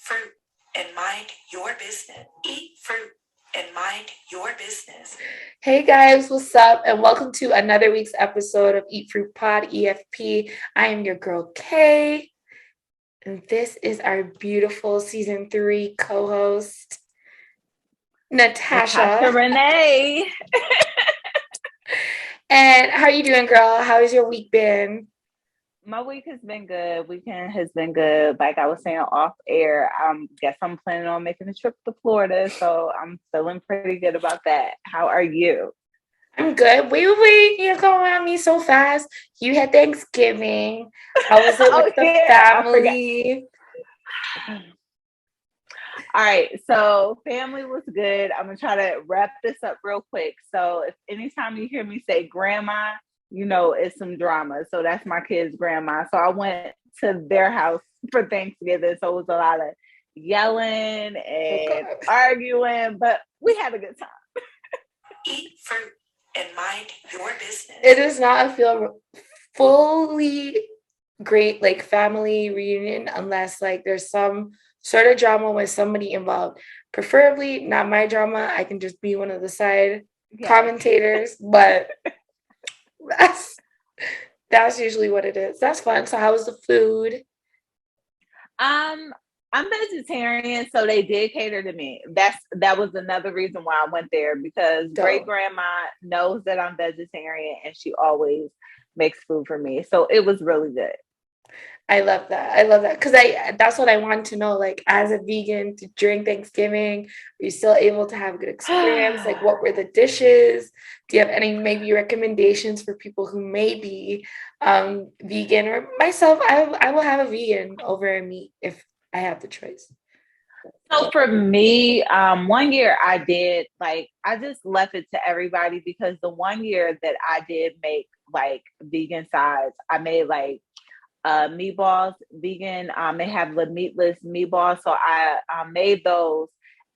fruit and mind your business. Eat fruit and mind your business. Hey guys, what's up? And welcome to another week's episode of Eat Fruit Pod, EFP. I am your girl, Kay. And this is our beautiful season 3 co-host, Natasha Renee. And how are you doing, girl? How has your week been? My week has been good. Weekend has been good. Like I was saying off air, guess I'm planning on making a trip to Florida, so I'm feeling pretty good about that. How are you? I'm good. Wait, you're going on me so fast. You had Thanksgiving. How was it with the family? All right, so family was good. I'm gonna try to wrap this up real quick. So if anytime you hear me say grandma, you know it's some drama. So that's my kid's grandma. So I went to their house for Thanksgiving. So it was a lot of yelling and arguing, but we had a good time. Eat fruit and mind your business. It does not feel fully great like family reunion unless like there's some sort of drama with somebody involved. Preferably not my drama. I can just be one of the side commentators, but that's usually what it is. That's fun. So how was the food? I'm vegetarian, so they did cater to me. That was another reason why I went there, because great grandma knows that I'm vegetarian and she always makes food for me. So it was really good. I love that because that's what I wanted to know. Like, as a vegan, during Thanksgiving, were you still able to have a good experience? Like, what were the dishes? Do you have any maybe recommendations for people who may be vegan, or myself? I will have a vegan over a meat if I have the choice. So for me, one year I did, like, I just left it to everybody, because the one year that I did make like vegan sides, I made like meatballs, vegan. They have the meatless meatballs, so I made those.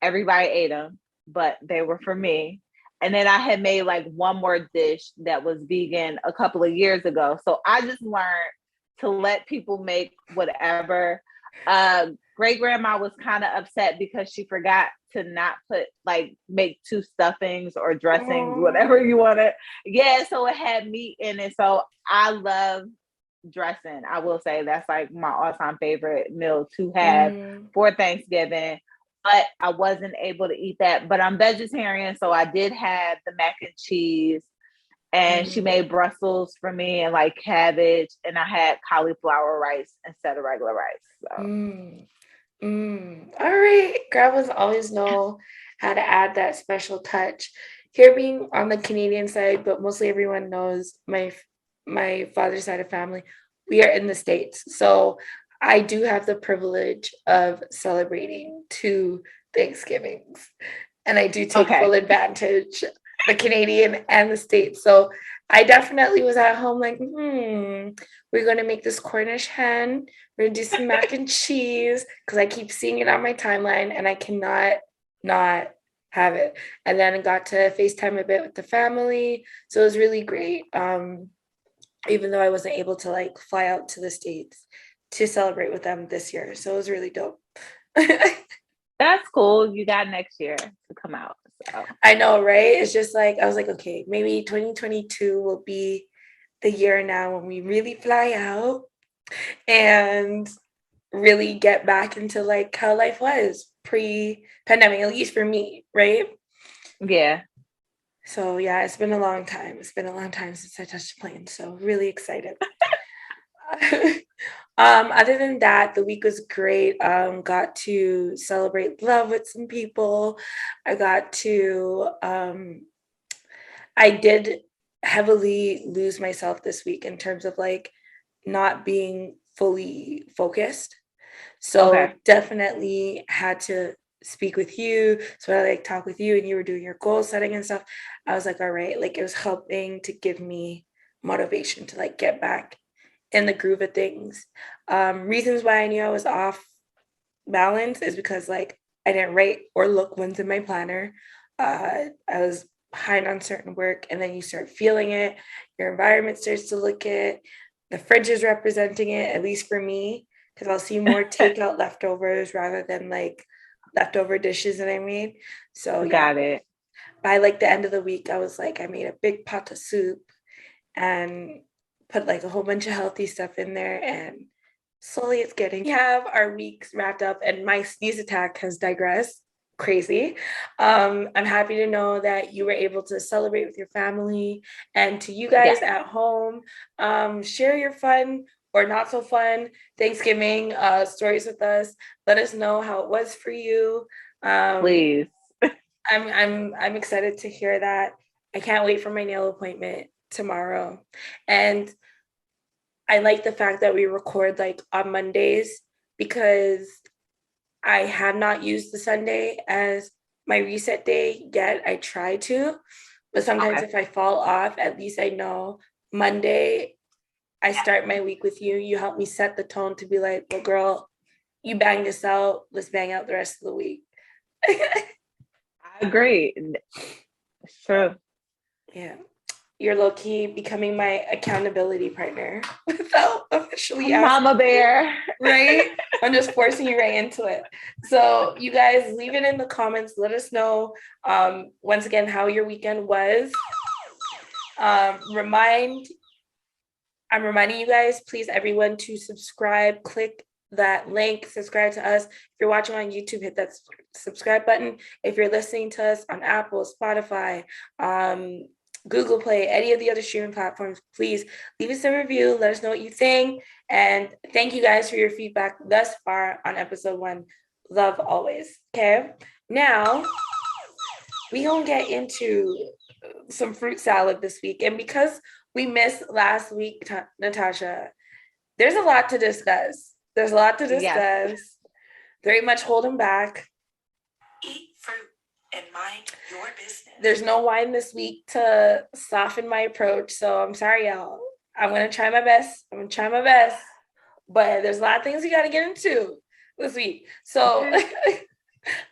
Everybody ate them, but they were for me. And then I had made like one more dish that was vegan a couple of years ago. So I just learned to let people make whatever. Great grandma was kind of upset because she forgot to not put make 2 stuffings or dressings, whatever you want to. Yeah, so it had meat in it. So I love dressing. I will say that's like my all-time favorite meal to have for Thanksgiving, but I wasn't able to eat that. But I'm vegetarian, so I did have the mac and cheese, and she made Brussels for me, and like cabbage, and I had cauliflower rice instead of regular rice. So. All right, grandmas always know how to add that special touch. Here, being on the Canadian side, but mostly everyone knows my father's side of family, we are in the States. So I do have the privilege of celebrating 2 Thanksgivings. And I do take full advantage, the Canadian and the States. So I definitely was at home like, we're going to make this Cornish hen. We're going to do some mac and cheese, because I keep seeing it on my timeline and I cannot not have it. And then I got to FaceTime a bit with the family. So it was really great. Even though I wasn't able to like fly out to the States to celebrate with them this year. So it was really dope. That's cool. You got next year to come out. So. I know, right? It's just like, I was like, okay, maybe 2022 will be the year now when we really fly out and really get back into like how life was pre-pandemic, at least for me, right? Yeah. So yeah, it's been a long time. It's been a long time since I touched the plane. So really excited. Other than that, the week was great. Got to celebrate love with some people. I did heavily lose myself this week in terms of like not being fully focused. So definitely had to speak with you. So I like talk with you, and you were doing your goal setting and stuff. I was like, all right, like it was helping to give me motivation to like get back in the groove of things. Reasons why I knew I was off balance is because like I didn't write or look wins in my planner. I was behind on certain work, and then you start feeling it. Your environment starts to look it. The fridge is representing it, at least for me. because I'll see more takeout leftovers rather than like leftover dishes that I made. So yeah, Got it. by like the end of the week, I was like, I made a big pot of soup and put like a whole bunch of healthy stuff in there, and slowly it's getting. We have our weeks wrapped up, and my sneeze attack has digressed. Crazy. I'm happy to know that you were able to celebrate with your family, and to you guys Yes. at home, share your fun or not so fun Thanksgiving stories with us. Let us know how it was for you. Please. I'm excited to hear that. I can't wait for my nail appointment tomorrow. And I like the fact that we record like on Mondays, because I have not used the Sunday as my reset day yet. I try to, but sometimes if I fall off, at least I know Monday I start my week with you. You help me set the tone to be like, well, girl, you bang this out. Let's bang out the rest of the week. I agree. It's true. Yeah. You're low-key becoming my accountability partner without officially asking. Mama bear. Right? I'm just forcing you right into it. So you guys leave it in the comments. Let us know once again how your weekend was. I'm reminding you guys, please, everyone, to subscribe. Click that link, subscribe to us. If you're watching on YouTube, hit that subscribe button. If you're listening to us on Apple, Spotify, Google Play, any of the other streaming platforms, please leave us a review. Let us know what you think. And thank you guys for your feedback thus far on episode 1. Love always. Okay. Now we gonna get into some fruit salad this week. And because we missed last week, Natasha, there's a lot to discuss. Yes. Very much holding back. Eat fruit and mind your business. There's no wine this week to soften my approach. So I'm sorry, y'all. I'm going to try my best. But there's a lot of things you got to get into this week. So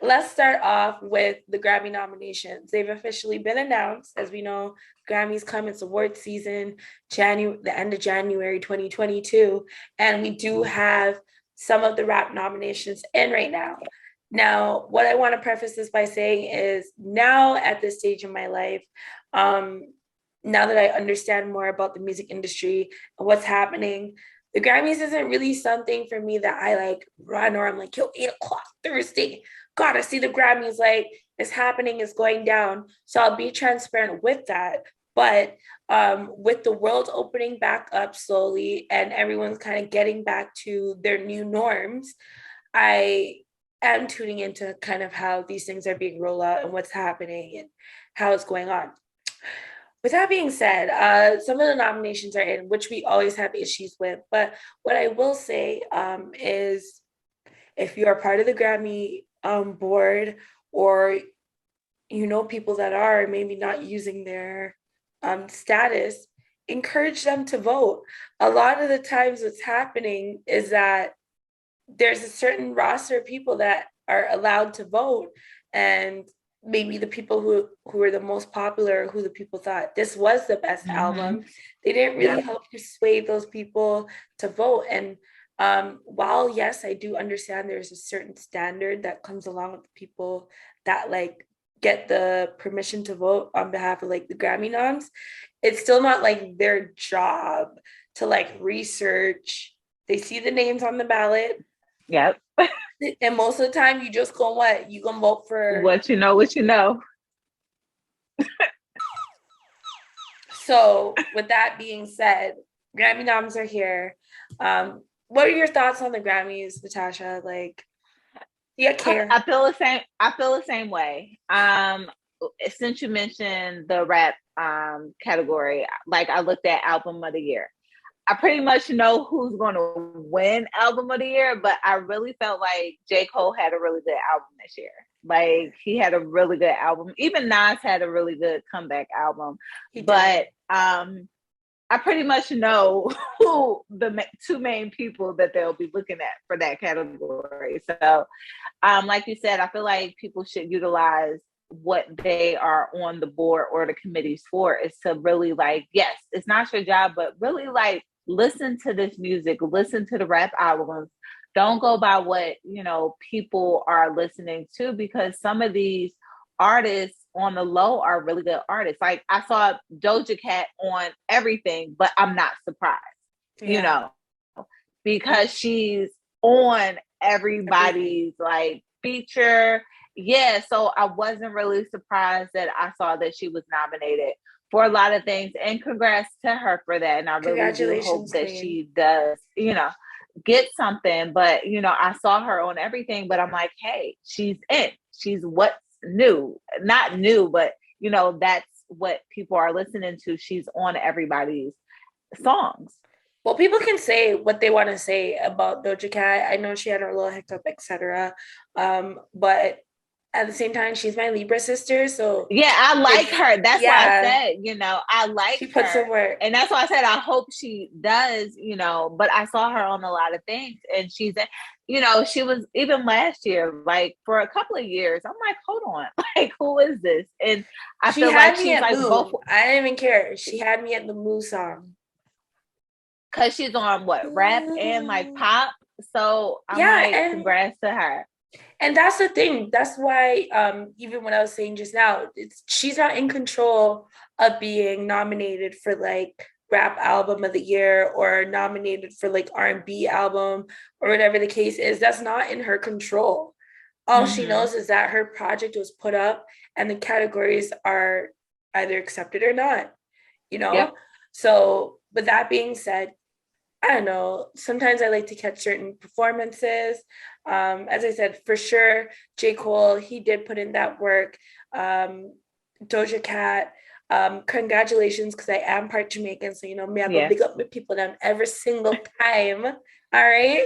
let's start off with the Grammy nominations. They've officially been announced. As we know, Grammys come, it's award season, the end of January 2022. And we do have some of the rap nominations in right now. Now, what I want to preface this by saying is, now at this stage in my life, now that I understand more about the music industry and what's happening, the Grammys isn't really something for me that I like run, or I'm like, yo, 8 o'clock Thursday, gotta see the Grammys, like it's happening, it's going down. So I'll be transparent with that. But with the world opening back up slowly and everyone's kind of getting back to their new norms, I am tuning into kind of how these things are being rolled out and what's happening and how it's going on. With that being said, some of the nominations are in, which we always have issues with. But what I will say is, if you are part of the Grammy board, or you know people that are maybe not using their status, encourage them to vote. A lot of the times what's happening is that there's a certain roster of people that are allowed to vote, and maybe the people who are the most popular, who the people thought this was the best album, they didn't really help persuade those people to vote. And while yes, I do understand there's a certain standard that comes along with the people that like get the permission to vote on behalf of like the Grammy noms, it's still not like their job to like research. They see the names on the ballot. Yep. And most of the time you just go, what? You gonna vote for what you know. So with that being said, Grammy noms are here. What are your thoughts on the Grammys, Natasha? Like, yeah, care. I feel the same way. Since you mentioned the rap category, like I looked at album of the year. I pretty much know who's going to win album of the year, but I really felt like J. Cole had a really good album this year. Like he had a really good album. Even Nas had a really good comeback album. But I pretty much know who the two main people that they'll be looking at for that category. So, like you said, I feel like people should utilize what they are on the board or the committees for, is to really like, yes, it's not your job, but really like listen to this music, listen to the rap albums, don't go by what, people are listening to, because some of these artists on the low are really good artists. Like I saw Doja Cat on everything, but I'm not surprised, because she's on everybody's like feature. Yeah, so I wasn't really surprised that I saw that she was nominated for a lot of things, and congrats to her for that. And I really do hope that she does, get something. But I saw her on everything, but I'm like, hey, she's in. She's what's new, not new, but that's what people are listening to. She's on everybody's songs. Well, people can say what they want to say about Doja Cat. I know she had her little hiccup, etc. But at the same time, she's my Libra sister, so yeah, I like her. That's why I said, I like she put some work, and that's why I said I hope she does. But I saw her on a lot of things, and she's, she was even last year, like for a couple of years. I'm like, hold on, like who is this? And I feel like she's like both. I didn't even care. She had me at the Moo song. Cause she's on what, rap and like pop. So I'm like, congrats to her. And that's the thing. That's why even when I was saying just now, she's not in control of being nominated for like rap album of the year or nominated for like R&B album or whatever the case is. That's not in her control. All she knows is that her project was put up and the categories are either accepted or not, Yep. So with that being said, I don't know. Sometimes I like to catch certain performances. As I said, for sure, J. Cole, he did put in that work. Doja Cat, congratulations, because I am part Jamaican. So, me, I go big up my people them every single time. All right.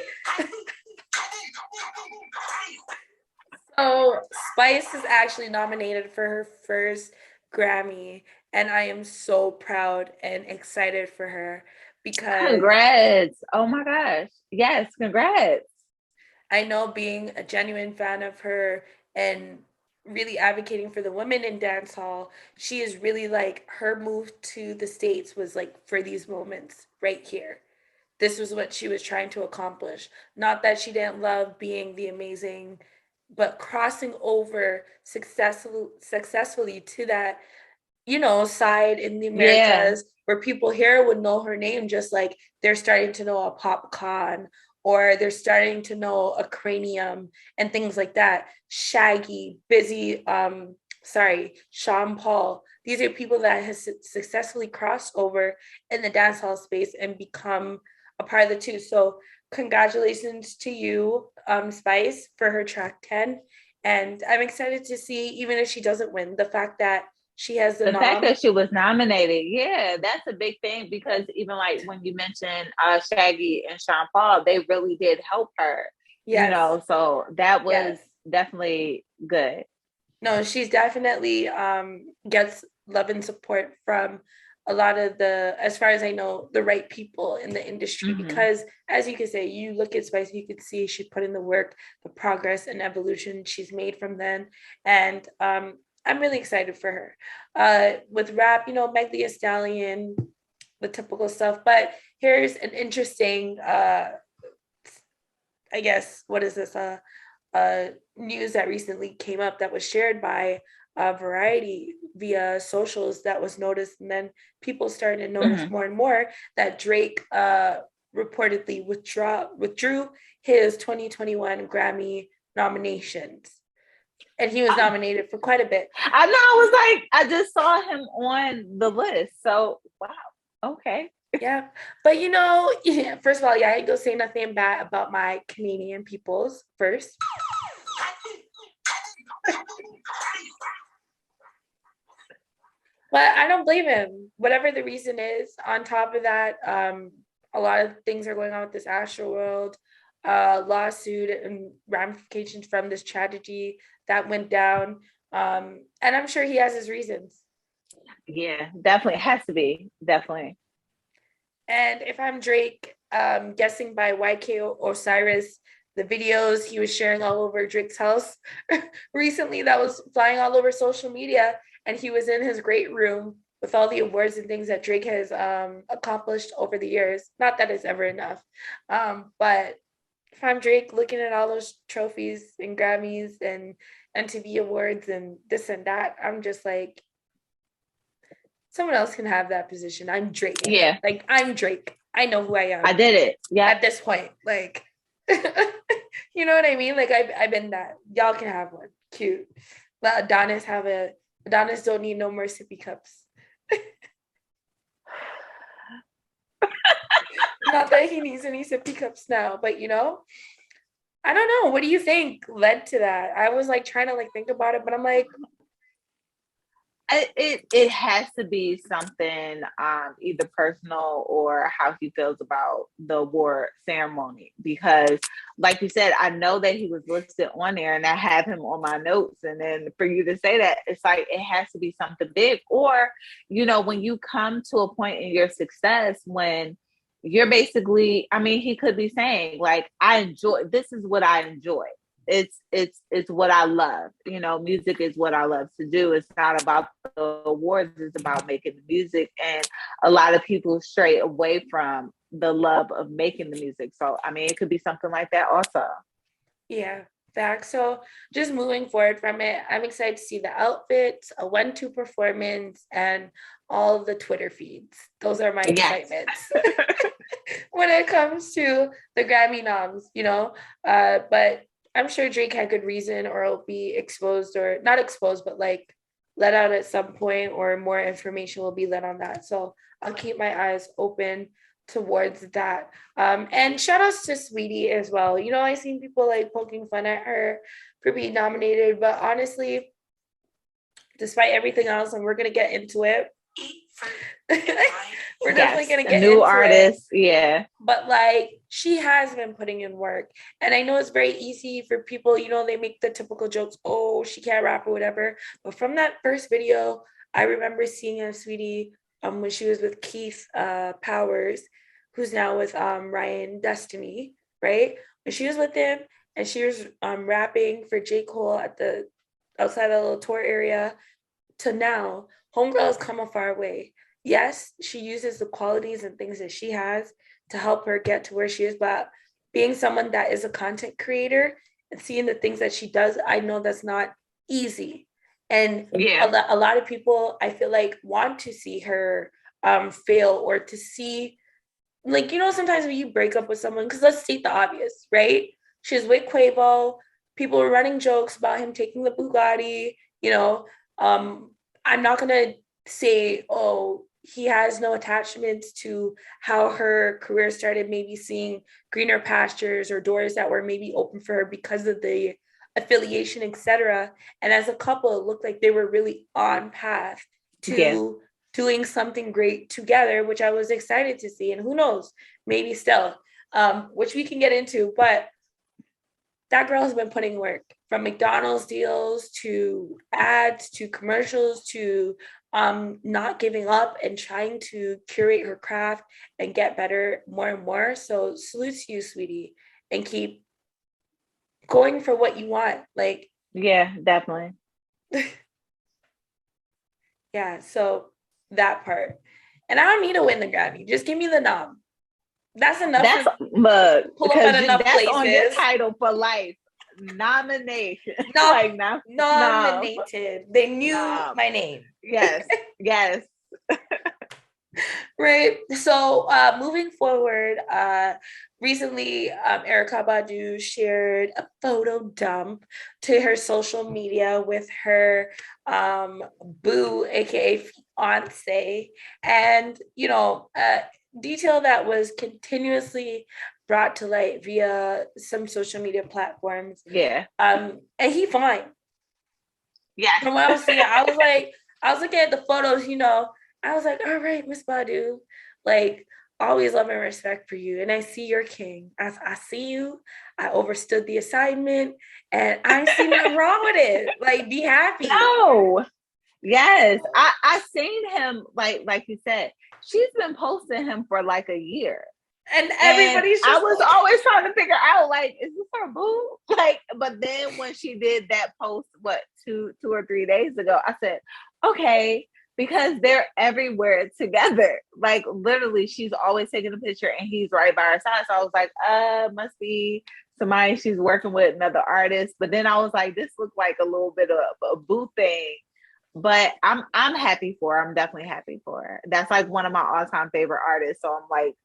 So Spice is actually nominated for her first Grammy. And I am so proud and excited for her. Because congrats. Oh my gosh. Yes, congrats. I know, being a genuine fan of her and really advocating for the women in dancehall, she is really like, her move to the States was like for these moments right here. This was what she was trying to accomplish. Not that she didn't love being the amazing, but crossing over successfully to that, side in the Americas where people here would know her name, just like they're starting to know a Popcorn or they're starting to know a Cranium and things like that. Shaggy, Busy, Sean Paul. These are people that has successfully crossed over in the dancehall space and become a part of the two. So congratulations to you, Spice, for her track 10. And I'm excited to see, even if she doesn't win, the fact that she has the fact that she was nominated. Yeah, that's a big thing, because even like when you mentioned Shaggy and Sean Paul, they really did help her. Yes. So that was definitely good. No, she's definitely gets love and support from a lot of the, as far as I know, the right people in the industry. Because as you could say, you look at Spice, you could see she put in the work, the progress and evolution she's made from then. And I'm really excited for her. With rap, Meg Thee Stallion, the typical stuff. But here's an interesting, I guess, what is this? News that recently came up that was shared by Variety via socials that was noticed. And then people started to notice more and more that Drake reportedly withdrew his 2021 Grammy nominations. And he was nominated for quite a bit. I know. I was like, I just saw him on the list. So, wow. Okay. Yeah. But, first of all, I ain't gonna say nothing bad about my Canadian peoples first. But I don't blame him. Whatever the reason is, on top of that, a lot of things are going on with this Astroworld lawsuit and ramifications from this tragedy that went down. And I'm sure he has his reasons. Yeah, definitely. It has to be. Definitely. And if I'm Drake, guessing by YK Osiris, the videos he was sharing all over Drake's house recently that was flying all over social media, and he was in his great room with all the awards and things that Drake has accomplished over the years. Not that it's ever enough, but if I'm Drake looking at all those trophies and Grammys and MTV awards and this and that, I'm just like, someone else can have that position. I'm Drake. Yeah. Like, I'm Drake. I know who I am. I did it. Yeah. At this point, like, you know what I mean? Like, I've been that. Y'all can have one. Cute. Let Adonis have a. Adonis don't need no more sippy cups. Not that he needs any sippy cups now, but you know, I don't know. What do you think led to that? I was like trying to like think about it, but I'm like, it has to be something either personal or how he feels about the award ceremony, because like you said, I know that he was listed on there and I have him on my notes, and then for you to say that, it's like it has to be something big, or you know, when you come to a point in your success when you're basically, I mean, he could be saying like, I enjoy, this is what I enjoy. It's what I love. You know, music is what I love to do. It's not about the awards, it's about making the music. And a lot of people stray away from the love of making the music. So I mean, it could be something like that also. yeah, fact. So just moving forward from it, I'm excited to see the outfits, a 1-2 performance, and all of the Twitter feeds. Those are my excitements. When it comes to the Grammy noms, you know, but I'm sure Drake had good reason, or it'll be exposed, or not exposed, but like let out at some point, or more information will be let on that. So I'll keep my eyes open towards that. And shout outs to Sweetie as well. You know, I seen people like poking fun at her for being nominated, but honestly, despite everything else, and we're gonna get into it. We're definitely gonna get new into artists, it. yeah. But like, she has been putting in work, and I know it's very easy for people. You know, they make the typical jokes, "Oh, she can't rap" or whatever. But from that first video, I remember seeing a Sweetie when she was with Keith Powers, who's now with Ryan Destiny, right? When she was with him, and she was rapping for J. Cole at the outside the little tour area, to now, homegirl has come a far way. Yes, she uses the qualities and things that she has to help her get to where she is, but being someone that is a content creator and seeing the things that she does, I know that's not easy. And a lot of people, I feel like, want to see her fail, or to see, like, you know, sometimes when you break up with someone, because let's state the obvious, right? She was with Quavo. People were running jokes about him taking the Bugatti, you know. I'm not gonna say, oh, he has no attachments to how her career started, maybe seeing greener pastures or doors that were maybe open for her because of the affiliation, etc. And as a couple, it looked like they were really on path to doing something great together, which I was excited to see. And who knows, maybe still, which we can get into, but that girl has been putting work, from McDonald's deals to ads to commercials to not giving up and trying to curate her craft and get better more and more. So salute to you, Sweetie, and keep going for what you want. Like, yeah, definitely. Yeah, so that part. And I don't need to win the Grammy. Just give me the nom. That's enough. That's mug, pull up at enough that's places. On your title for life. Nomination. Like, nominated. They knew my name. Yes. Yes. Right. So moving forward, recently Erykah Badu shared a photo dump to her social media with her boo, aka fiance, and you know, detail that was continuously brought to light via some social media platforms. Yeah. And he fine. Yeah. From what I was seeing, I was looking at the photos, you know, I was like, all right, Miss Badu, like, always love and respect for you. And I see you're king. I see you. I overstood the assignment, and I see nothing wrong with it. Like, be happy. No. Yes. I seen him, like you said, she's been posting him for like a year. And everybody's I was always trying to figure out, like, is this her boo? Like, but then when she did that post, what, two or 3 days ago, I said, okay, because they're everywhere together. Like literally, she's always taking a picture and he's right by her side. So I was like, must be somebody she's working with, another artist. But then I was like, this looks like a little bit of a boo thing. But I'm happy for her. I'm definitely happy for her. That's like one of my all-time favorite artists. So I'm like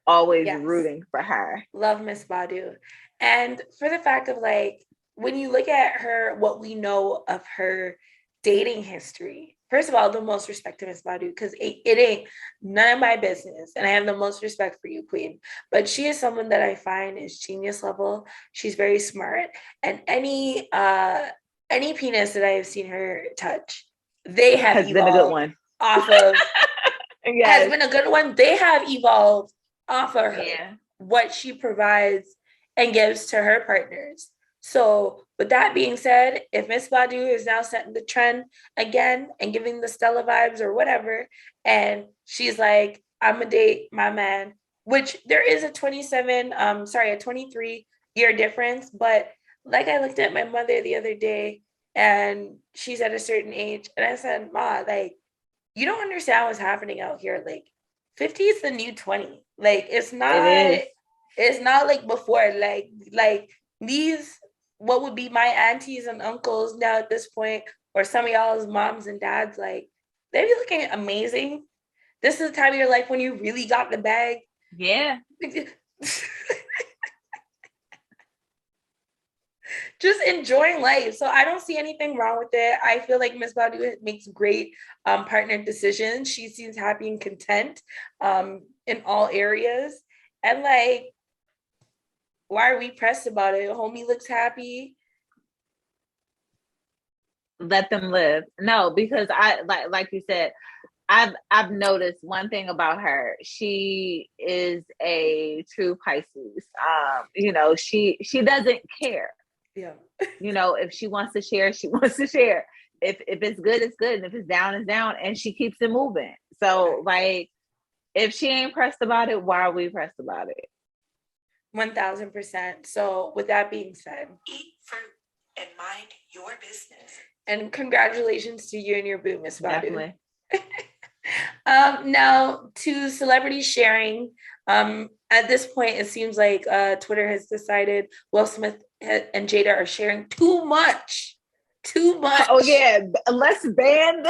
always rooting for her. Love Miss Badu. And for the fact of like, when you look at her, what we know of her dating history, first of all, the most respect to Miss Badu, because it ain't none of my business. And I have the most respect for you, Queen. But she is someone that I find is genius level. She's very smart. And any penis that I have seen her touch, they have has been a good one. Off of has been a good one. They have evolved off of her, what she provides and gives to her partners. So with that being said, if Miss Badu is now setting the trend again and giving the Stella vibes or whatever, and she's like, I'm gonna date my man, which there is a 23-year difference, but like I looked at my mother the other day and she's at a certain age and I said, Ma, like, you don't understand what's happening out here. Like 50 is the new 20. Like it's not like before. Like these, what would be my aunties and uncles now at this point, or some of y'all's moms and dads, like they be looking amazing. This is the time of your life when you really got the bag. Yeah. Just enjoying life. So I don't see anything wrong with it. I feel like Miss Badu makes great partner decisions. She seems happy and content in all areas. And like, why are we pressed about it? Homie looks happy. Let them live. No, because I like you said, I've noticed one thing about her. She is a true Pisces. She doesn't care. Yeah. If she wants to share, she wants to share. If it's good, it's good. And if it's down, it's down. And she keeps it moving. So like, if she ain't pressed about it, why are we pressed about it? 1000%. So with that being said, eat fruit and mind your business. And congratulations to you and your boo, Miss Badu. Definitely. Now to celebrity sharing. At this point, it seems like Twitter has decided Will Smith and Jada are sharing too much. Oh yeah, let's ban.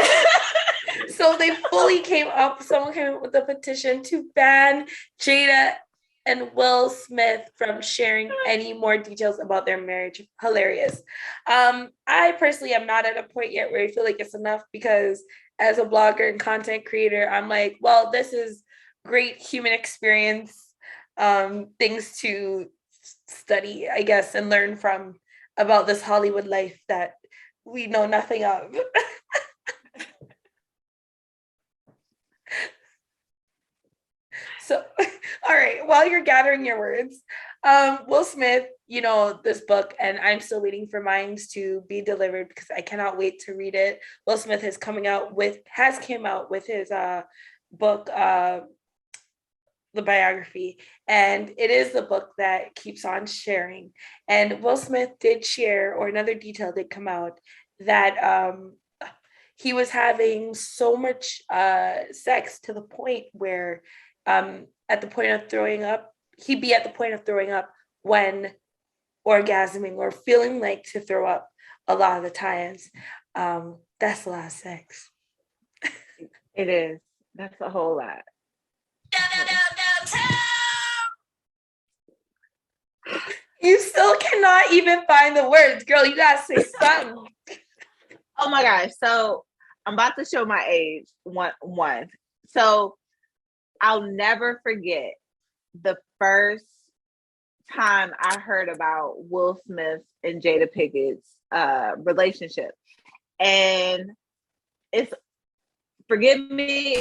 So they fully someone came up with a petition to ban Jada and Will Smith from sharing any more details about their marriage. Hilarious. I personally am not at a point yet where I feel like it's enough, because as a blogger and content creator, I'm like, well, this is great human experience, things to study, I guess, and learn from about this Hollywood life that we know nothing of. So, all right, while you're gathering your words, Will Smith, this book, and I'm still waiting for mine to be delivered because I cannot wait to read it. Will Smith has came out with his book, the biography, and it is the book that keeps on sharing. And Will Smith did share, or another detail did come out, that he was having so much sex to the point where at the point of throwing up, he'd be at the point of throwing up when orgasming or feeling like to throw up a lot of the times. That's a lot of sex. It is. That's a whole lot. You still cannot even find the words, girl. You gotta say something. Oh my gosh. So I'm about to show my age. One. So I'll never forget the first time I heard about Will Smith and Jada Pinkett's relationship. And forgive me,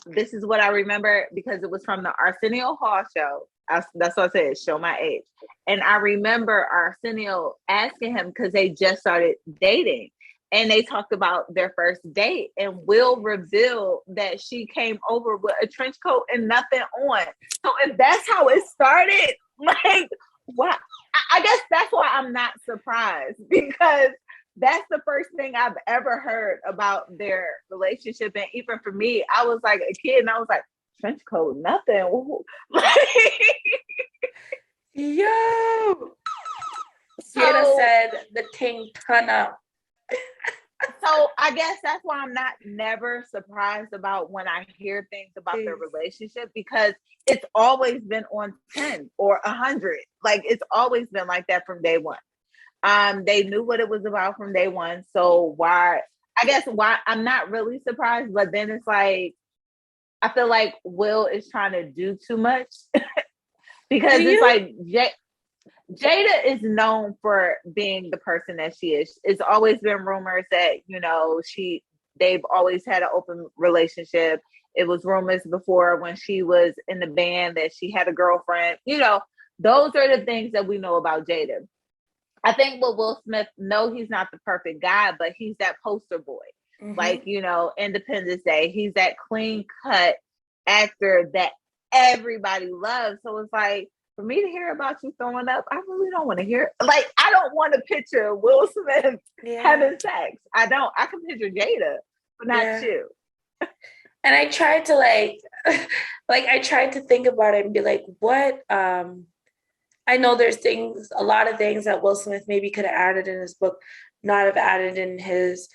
this is what I remember because it was from the Arsenio Hall show. That's what I said, show my age. And I remember Arsenio asking him, because they just started dating, and they talked about their first date, and Will revealed that she came over with a trench coat and nothing on. So if that's how it started, like, what? I guess that's why I'm not surprised, because that's the first thing I've ever heard about their relationship. And even for me, I was like a kid and I was like, trench coat, nothing. Yo, Jada So, said the ting turn up. so I guess that's why I'm not never surprised about when I hear things about their relationship, because it's always been on 10 or 100. Like, it's always been like that from day one. They knew what it was about from day one. So why I'm not really surprised, but then it's like, I feel like Will is trying to do too much because it's like Jada is known for being the person that she is. It's always been rumors that, they've always had an open relationship. It was rumors before when she was in the band that she had a girlfriend. Those are the things that we know about Jada. I think with Will Smith, no, he's not the perfect guy, but he's that poster boy. Mm-hmm. Like, Independence Day, he's that clean cut actor that everybody loves. So it's like, for me to hear about you throwing up, I really don't want to hear. Like, I don't want to picture Will Smith having sex. I don't. I can picture Jada, but not you. And I tried to I tried to think about it and be like, what? I know there's a lot of things that Will Smith maybe could have added in his book, not have added in his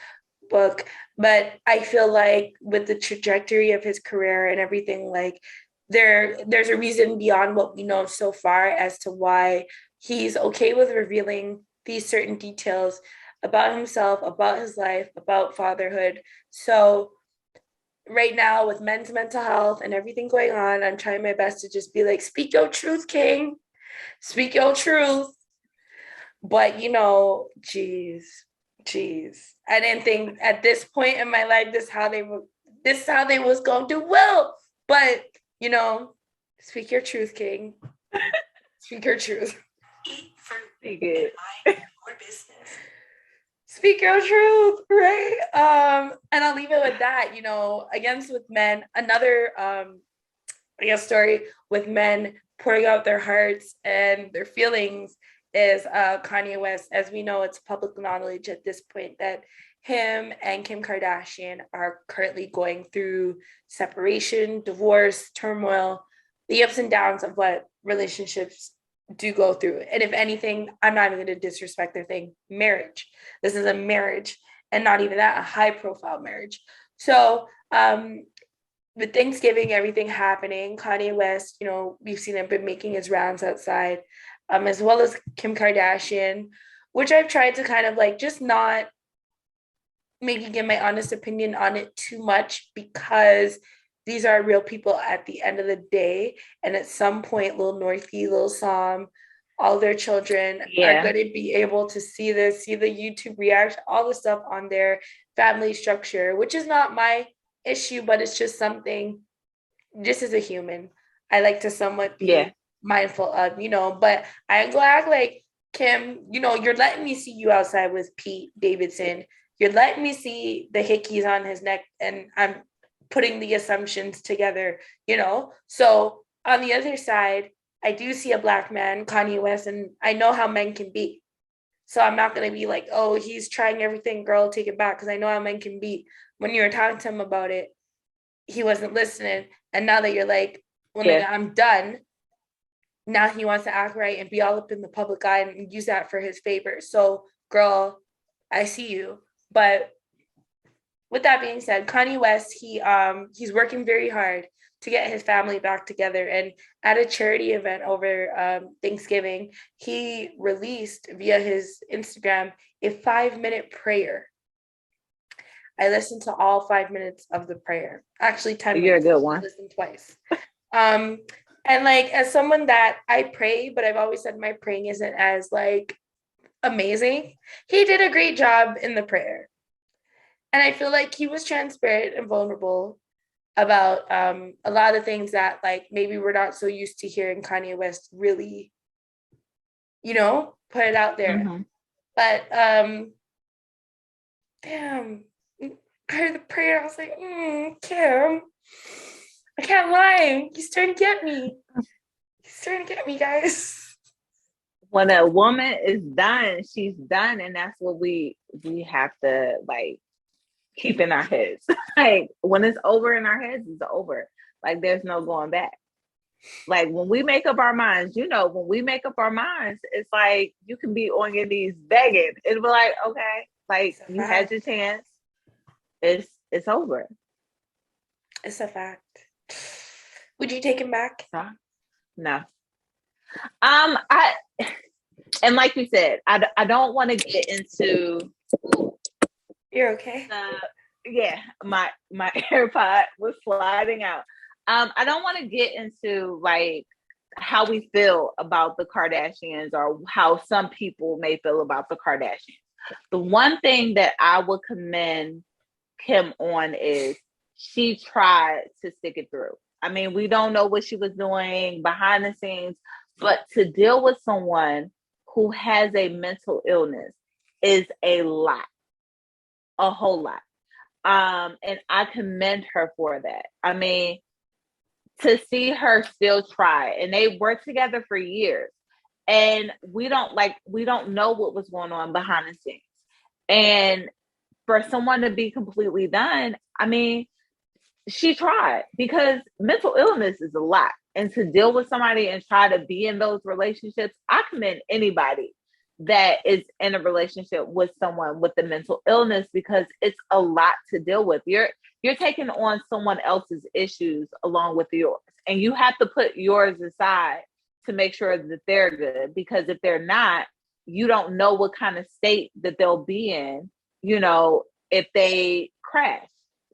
book. But I feel like with the trajectory of his career and everything, like, there's a reason beyond what we know so far as to why he's okay with revealing these certain details about himself, about his life, about fatherhood. So right now, with men's mental health and everything going on, I'm trying my best to just be like, speak your truth, King. Speak your truth. But, geez. I didn't think at this point in my life, this is how they was going to do. Well, but, speak your truth, King. Speak your truth. Speak it. Speak your truth, right? And I'll leave it with that. Against with men, another story with men pouring out their hearts and their feelings is Kanye West. As we know, it's public knowledge at this point that him and Kim Kardashian are currently going through separation, divorce, turmoil, the ups and downs of what relationships do go through. And if anything, I'm not even going to disrespect their thing, marriage. This is a marriage, and not even that, a high profile marriage. So with Thanksgiving, everything happening, Kanye West, we've seen him been making his rounds outside, as well as Kim Kardashian, which I've tried to kind of just not maybe give my honest opinion on it too much, because these are real people at the end of the day. And at some point, Lil Northy, Lil Sam, all their children are going to be able to see this, see the YouTube reaction, all the stuff on their family structure, which is not my issue, but it's just something, just as a human, I like to somewhat be mindful of, but I ain't gonna act like, Kim, you're letting me see you outside with Pete Davidson. You're letting me see the hickeys on his neck, and I'm putting the assumptions together, So on the other side, I do see a Black man, Kanye West, and I know how men can be. So I'm not going to be like, oh, he's trying everything, girl, take it back, because I know how men can be. When you were talking to him about it, he wasn't listening. And now that you're like, well, nigga, I'm done. Now he wants to act right and be all up in the public eye and use that for his favor. So, girl, I see you. But with that being said, Kanye West, he's working very hard to get his family back together. And at a charity event over Thanksgiving, he released via his Instagram a 5-minute prayer. I listened to all 5 minutes of the prayer. Actually, 10 minutes. You're a good one. I listened twice. And as someone that I pray, but I've always said my praying isn't as amazing. He did a great job in the prayer. And I feel like he was transparent and vulnerable about a lot of things that maybe we're not so used to hearing Kanye West really, put it out there. Mm-hmm. But damn, I heard the prayer. I was like, Kim, I can't lie. He's trying to get me. He's trying to get me, guys. when a woman is done, she's done, and that's what we have to like keep in our heads. Like when it's over in our heads, it's over. Like there's no going back. Like when we make up our minds, when we make up our minds, it's like you can be on your knees begging. It'll be like, okay, like you had your chance. It's over. It's a fact. Would you take him back? No. I and like you said, I don't want to get into. You're okay. Yeah, my AirPod was sliding out. I don't want to get into like how we feel about the Kardashians or how some people may feel about the Kardashians. The one thing that I would commend Kim on is she tried to stick it through. I mean, we don't know what she was doing behind the scenes, but to deal with someone who has a mental illness is a lot, a whole lot. And I commend her for that. I mean, to see her still try, and they worked together for years, and we don't know what was going on behind the scenes. And for someone to be completely done, I mean, she tried, because mental illness is a lot. And to deal with somebody and try to be in those relationships, I commend anybody that is in a relationship with someone with a mental illness, because it's a lot to deal with. You're taking on someone else's issues along with yours, and you have to put yours aside to make sure that they're good, because if they're not, you don't know what kind of state that they'll be in, if they crash.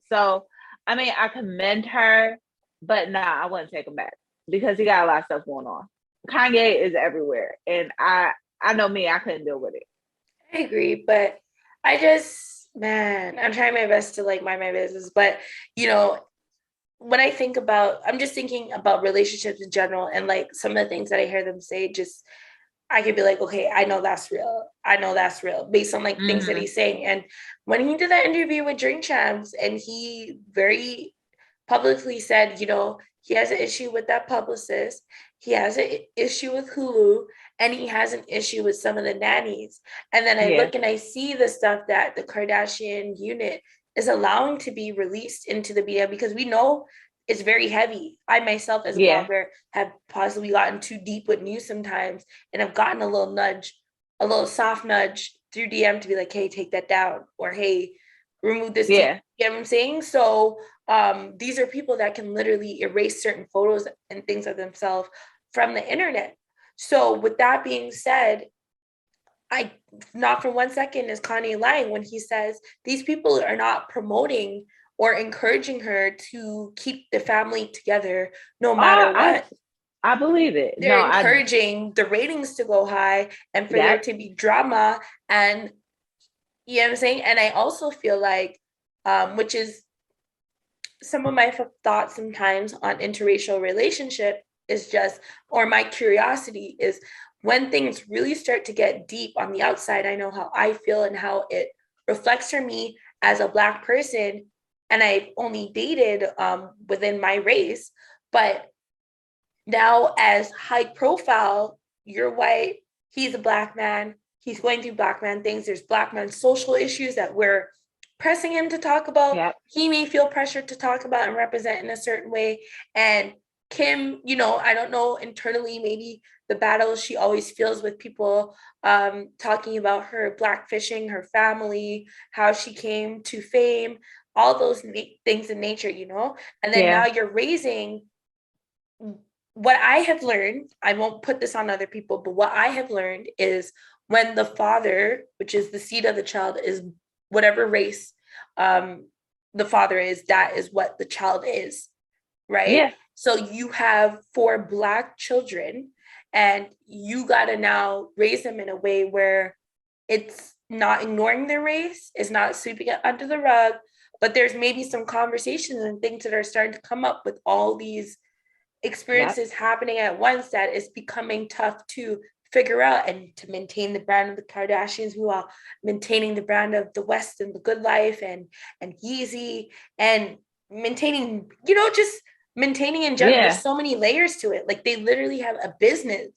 So, I mean, I commend her, but nah, I wouldn't take him back because he got a lot of stuff going on. Kanye is everywhere, and I know me, I couldn't deal with it. I agree, but I'm trying my best to like mind my business, but when I'm just thinking about relationships in general, and like some of the things that I hear them say, I could be like, okay, I know that's real based on like things that he's saying. And when he did that interview with Drink Champs, and he very publicly said, he has an issue with that publicist, he has an issue with Hulu, and he has an issue with some of the nannies. And then I look and I see the stuff that the Kardashian unit is allowing to be released into the media, because we know it's very heavy. I myself as a blogger have possibly gotten too deep with news sometimes, and I've gotten a little soft nudge through DM to be like, hey, take that down, or hey, remove this. Yeah. You know what I'm saying? So these are people that can literally erase certain photos and things of themselves from the internet. So with that being said, I not for 1 second is Kanye lying when he says these people are not promoting or encouraging her to keep the family together no matter what. I believe it. They're encouraging the ratings to go high and for there to be drama, and you know what I'm saying? And I also feel like, which is some of my thoughts sometimes on interracial relationship is just, or my curiosity is, when things really start to get deep on the outside, I know how I feel and how it reflects for me as a Black person. And I've only dated within my race, but now as high profile, you're white, he's a Black man, he's going through Black man things, there's Black man social issues that we're pressing him to talk about. Yep. He may feel pressured to talk about and represent in a certain way. And Kim, I don't know internally, maybe the battles she always feels with people talking about her Blackfishing, her family, how she came to fame, all those things in nature, and then now you're raising. What I have learned, I won't put this on other people, but what I have learned is when the father, which is the seed of the child, is whatever race the father is, that is what the child is, right? Yeah. So you have 4 Black children, and you got to now raise them in a way where it's not ignoring their race, it's not sweeping it under the rug, but there's maybe some conversations and things that are starting to come up with all these experiences happening at once that is becoming tough to figure out, and to maintain the brand of the Kardashians while maintaining the brand of the West and the Good Life and Yeezy, and maintaining, just maintaining in general. There's so many layers to it. Like they literally have a business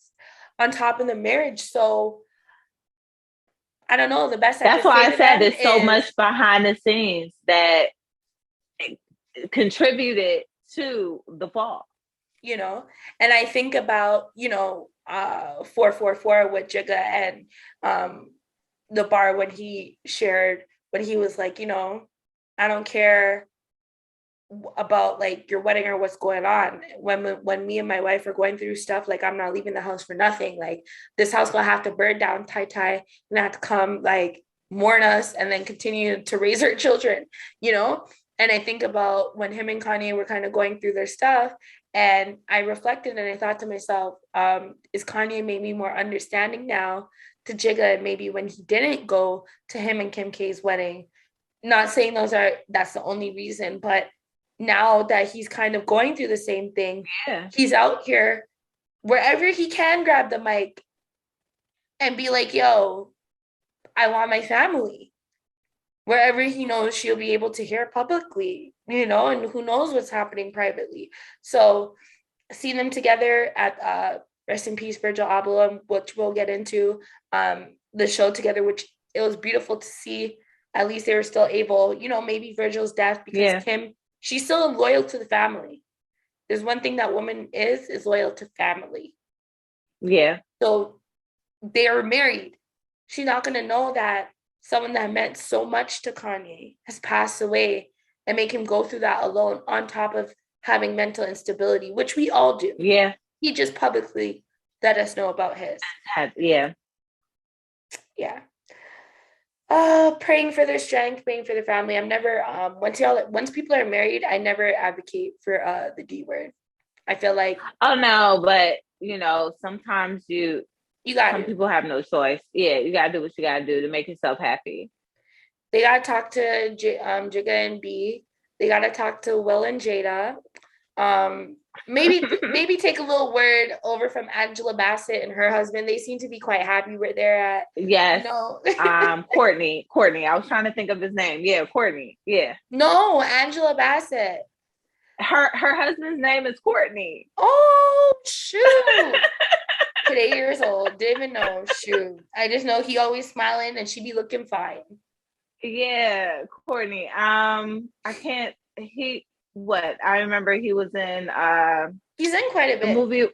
on top of the marriage. So I don't know. The best I That's could why say I to said them there's so is, much behind the scenes that contributed to the fall. you know, and I think about, 444 with Jigga and the bar when he was like, I don't care about like your wedding or what's going on. When me and my wife are going through stuff, like I'm not leaving the house for nothing. Like this house gonna have to burn down, tie and have to come like mourn us and then continue to raise our children, you know. And I think about when him and Kanye were kind of going through their stuff, and I reflected and I thought to myself, is Kanye maybe more understanding now to Jigga, maybe when he didn't go to him and Kim K's wedding? Not saying that's the only reason, but now that he's kind of going through the same thing, he's out here wherever he can grab the mic and be like, yo, I want my family. Wherever he knows she'll be able to hear publicly, and who knows what's happening privately. So seeing them together at rest in peace, Virgil Abloh, which we'll get into, the show together, which it was beautiful to see. At least they were still able, maybe Virgil's death, because Kim, she's still loyal to the family. There's one thing that woman is loyal to family. Yeah. So they are married. She's not going to know that someone that meant so much to Kanye has passed away and make him go through that alone, on top of having mental instability, which we all do. Yeah. He just publicly let us know about his. Yeah. Yeah. Praying for their strength, praying for their family. I'm never once people are married, I never advocate for the D word. I feel like, oh no, but sometimes some people have no choice. Yeah, you gotta do what you gotta do to make yourself happy. They gotta talk to Jigga and B. They gotta talk to Will and Jada. Maybe take a little word over from Angela Bassett and her husband. They seem to be quite happy where they're at. Yes. Courtney. I was trying to think of his name. Yeah, Courtney. Yeah. No, Angela Bassett. Her husband's name is Courtney. Oh shoot. 8 years old. Didn't even know. Shoot. I just know he always smiling and she be looking fine. Yeah, Courtney. I remember he was in he's in quite a bit. The movie.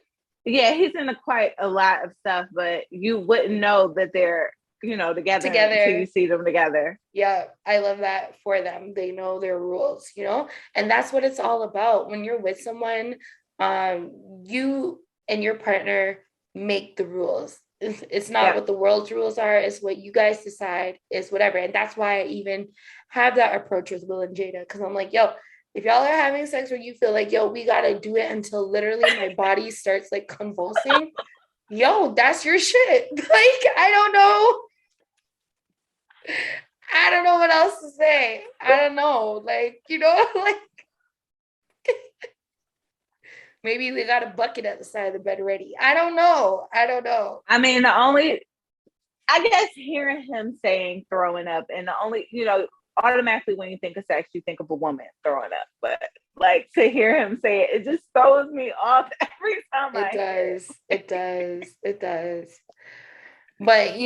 Yeah, he's in quite a lot of stuff, but you wouldn't know that they're together until you see them together. Yeah, I love that for them. They know their rules, and that's what it's all about. When you're with someone, you and your partner make the rules. It's not what the world's rules are. It's what you guys decide is whatever. And that's why I even have that approach with Will and Jada, because I'm like, yo, if y'all are having sex where you feel like, yo, we gotta do it until literally my body starts like convulsing, yo, that's your shit. Like, I don't know what else to say. I don't know. Like, like maybe they got a bucket at the side of the bed ready. I don't know. I mean, I guess hearing him saying throwing up, and the only, automatically when you think of sex, you think of a woman throwing up. But like to hear him say it, it just throws me off every time. It does. But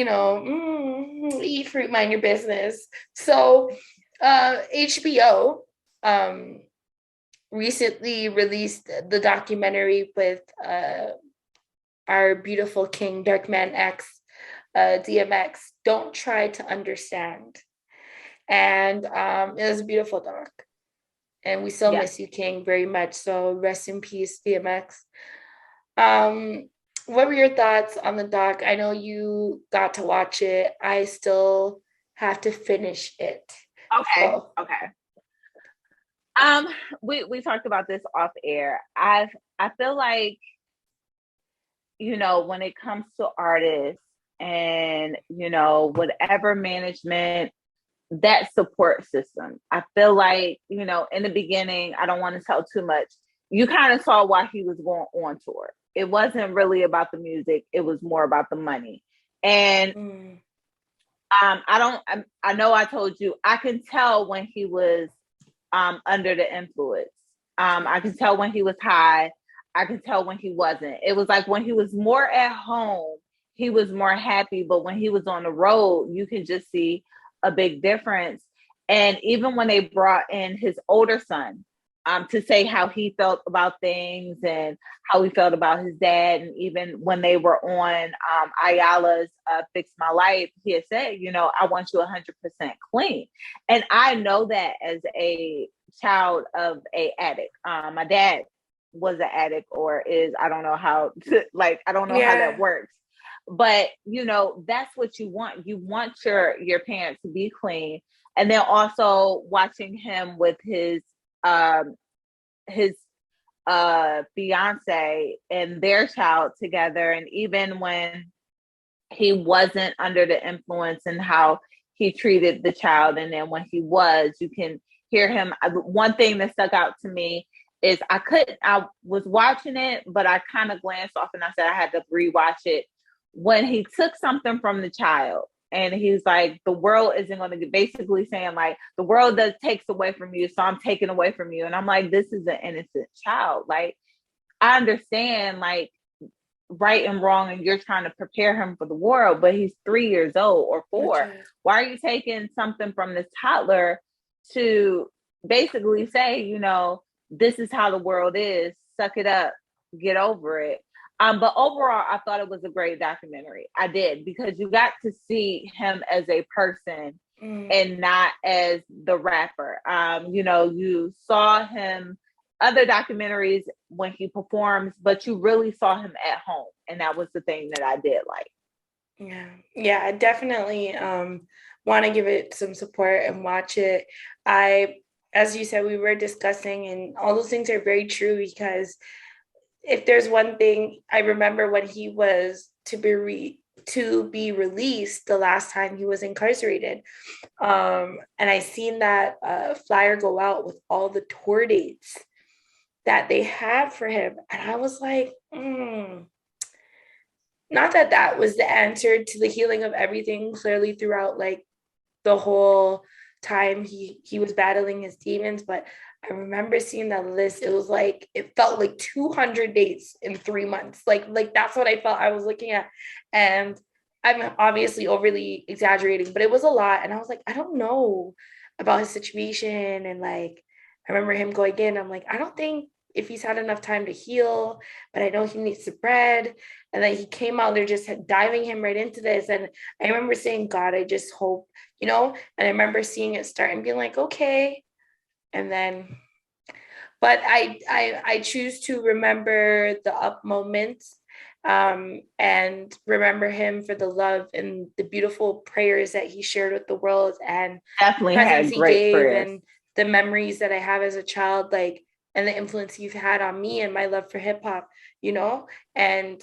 eat fruit, mind your business. So HBO recently released the documentary with our beautiful king, Dark Man X, DMX, Don't Try to Understand. And it was a beautiful doc. And we still miss you, King, very much. So rest in peace, DMX. What were your thoughts on the doc? I know you got to watch it. I still have to finish it. Okay. We talked about this off air. I feel like, when it comes to artists and, whatever management, that support system, I feel like, in the beginning, I don't want to tell too much. You kind of saw why he was going on tour. It wasn't really about the music. It was more about the money. And I know I told you, I can tell when he was under the influence. I can tell when he was high. I could tell when he wasn't. It was like when he was more at home, he was more happy. But when he was on the road, you could just see a big difference. And even when they brought in his older son, to say how he felt about things and how he felt about his dad, and even when they were on Ayala's Fix My Life, he had said, you know, I want you 100% clean. And I know that as a child of a addict. My dad was an addict or is, I don't know how to, like, I don't know how that works. But you know, that's what you want. You want your parents to be clean. And then also watching him with his fiance and their child together, and even when he wasn't under the influence and how he treated the child, and then when he was, you can hear him. One thing that stuck out to me is I was watching it, but I kind of glanced off and I said I had to rewatch it. When he took something from the child and he's like, the world isn't going to get, basically saying like, the world does takes away from you, so I'm taking away from you. And I'm like, this is an innocent child. Like, I understand like right and wrong, and you're trying to prepare him for the world, but he's 3 years old or 4. Why are you taking something from this toddler to basically say, you know, this is how the world is, suck it up, get over it? But overall, I thought it was a great documentary. I did, because you got to see him as a person and not as the rapper. You know, you saw him other documentaries when he performs, but you really saw him at home. And that was the thing that I did like. Yeah, I definitely want to give it some support and watch it. As you said, we were discussing, and all those things are very true, because if there's one thing I remember, when he was to be released the last time he was incarcerated, and I seen that flyer go out with all the tour dates that they had for him, and I was like, not that that was the answer to the healing of everything. Clearly, throughout like the whole time he was battling his demons, but I remember seeing that list. It was like, it felt like 200 dates in 3 months. Like that's what I felt I was looking at. And I'm obviously overly exaggerating, but it was a lot. And I was like, I don't know about his situation. And like, I remember him going in. I'm like, I don't think if he's had enough time to heal, but I know he needs the bread. And then he came out, they're just diving him right into this. And I remember saying, God, I just hope, you know, and I remember seeing it start and being like, okay. And then, but I choose to remember the up moments, and remember him for the love and the beautiful prayers that he shared with the world, and Definitely presence had he great gave, prayers. and the memories that I have as a child, like, and the influence he's had on me and my love for hip hop, you know, and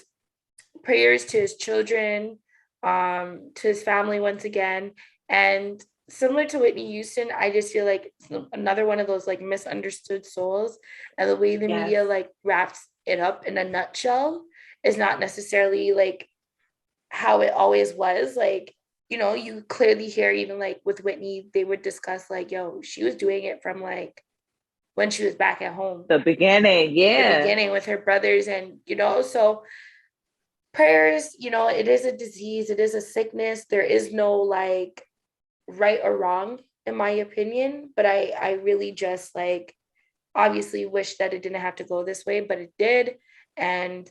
prayers to his children, to his family once again. And similar to Whitney Houston, I just feel like another one of those like misunderstood souls, and the way the media like wraps it up in a nutshell is not necessarily like how it always was. Like, you know, you clearly hear, even like with Whitney, they would discuss like, yo, she was doing it from like when she was back at home, the beginning with her brothers. And you know, so prayers, you know, it is a disease, it is a sickness, there is no like right or wrong in my opinion, but I really just like obviously wish that it didn't have to go this way, but it did. And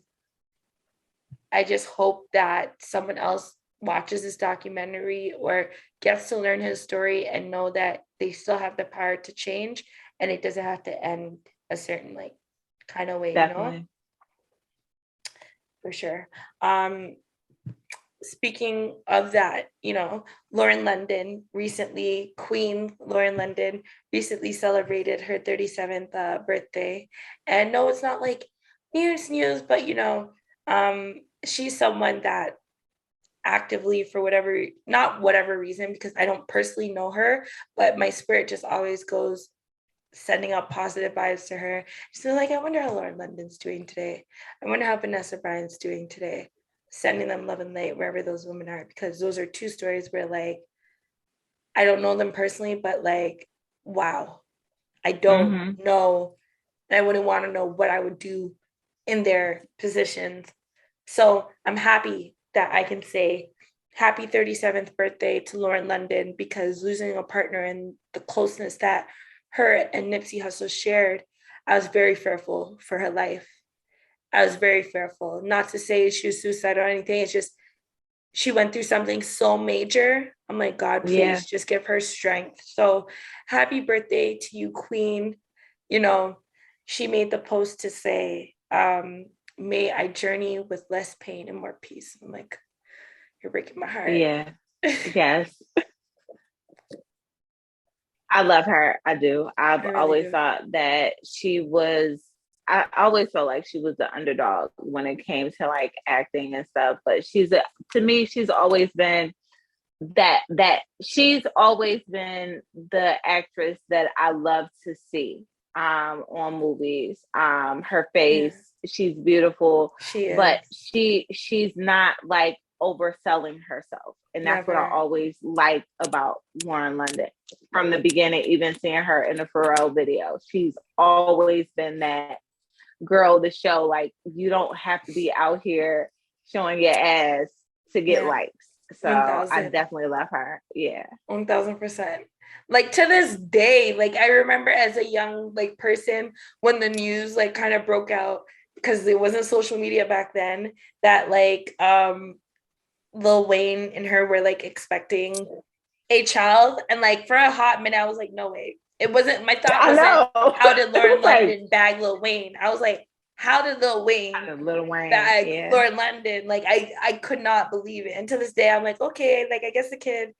I just hope that someone else watches this documentary or gets to learn his story and know that they still have the power to change, and it doesn't have to end a certain like kind of way. Definitely. You know, for sure. Speaking of that, you know, Queen Lauren London recently celebrated her 37th birthday. And no, it's not like news, but you know, she's someone that actively, for not whatever reason, because I don't personally know her, but my spirit just always goes sending out positive vibes to her. So like, I wonder how Lauren London's doing today. I wonder how Vanessa Bryant's doing today. Sending them love and light wherever those women are, because those are two stories where like I don't know them personally, but like, wow, I don't know, and I wouldn't want to know what I would do in their positions. So I'm happy that I can say happy 37th birthday to Lauren London, because losing a partner and the closeness that her and Nipsey Hussle shared, I was very fearful for her life. I was very fearful. Not to say she was suicidal or anything. It's just she went through something so major. I'm like, God, please just give her strength. So happy birthday to you, Queen. You know, she made the post to say, may I journey with less pain and more peace. I'm like, you're breaking my heart. Yeah. Yes. I love her. I do. I've really always do. thought that I always felt like she was the underdog when it came to like acting and stuff. But to me, she's always been she's always been the actress that I love to see on movies. Her face, she's beautiful. She is. But she's not like overselling herself. And that's what I always like about Lauren London from the beginning, even seeing her in the Pharrell video. She's always been that girl to show like you don't have to be out here showing your ass to get likes. So 1,000. I definitely love her. Yeah. 1,000%. Like to this day, like I remember as a young like person when the news like kind of broke out, because it wasn't social media back then, that like Lil Wayne and her were like expecting a child, and like for a hot minute I was like, no way. It wasn't, my thought wasn't how did Lauren London bag Lil Wayne? I was like, how did Lil Wayne bag Lauren London? Like I could not believe it. And to this day I'm like, okay, like I guess the kid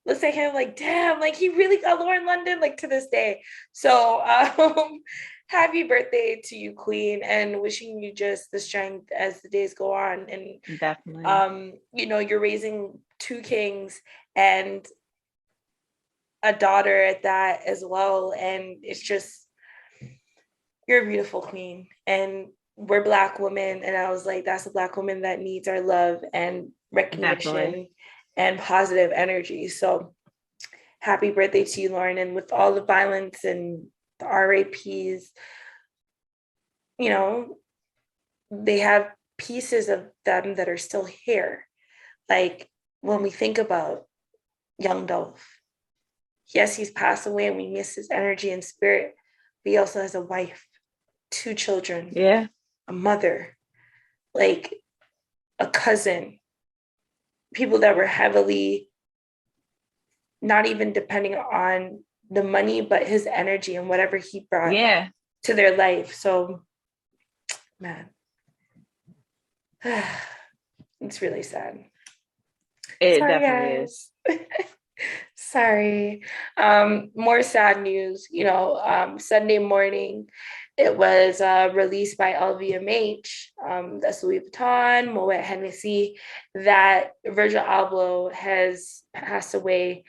looks at him like, damn, like he really got Lauren London, like to this day. So happy birthday to you, Queen, and wishing you just the strength as the days go on. And definitely you know, you're raising two kings and a daughter at that as well. And it's just, you're a beautiful queen. And we're Black women. And I was like, that's a Black woman that needs our love and recognition and positive energy. So happy birthday to you, Lauren. And with all the violence and the RAPs, you know, they have pieces of them that are still here. Like when we think about Young Dolph, yes, he's passed away and we miss his energy and spirit, but he also has a wife, two children, a mother, like a cousin, people that were heavily not even depending on the money, but his energy and whatever he brought to their life. So, man, it's really sad. It definitely is. Sorry. More sad news. You know, Sunday morning, it was released by LVMH, that's Louis Vuitton, Moet Hennessy, that Virgil Abloh has passed away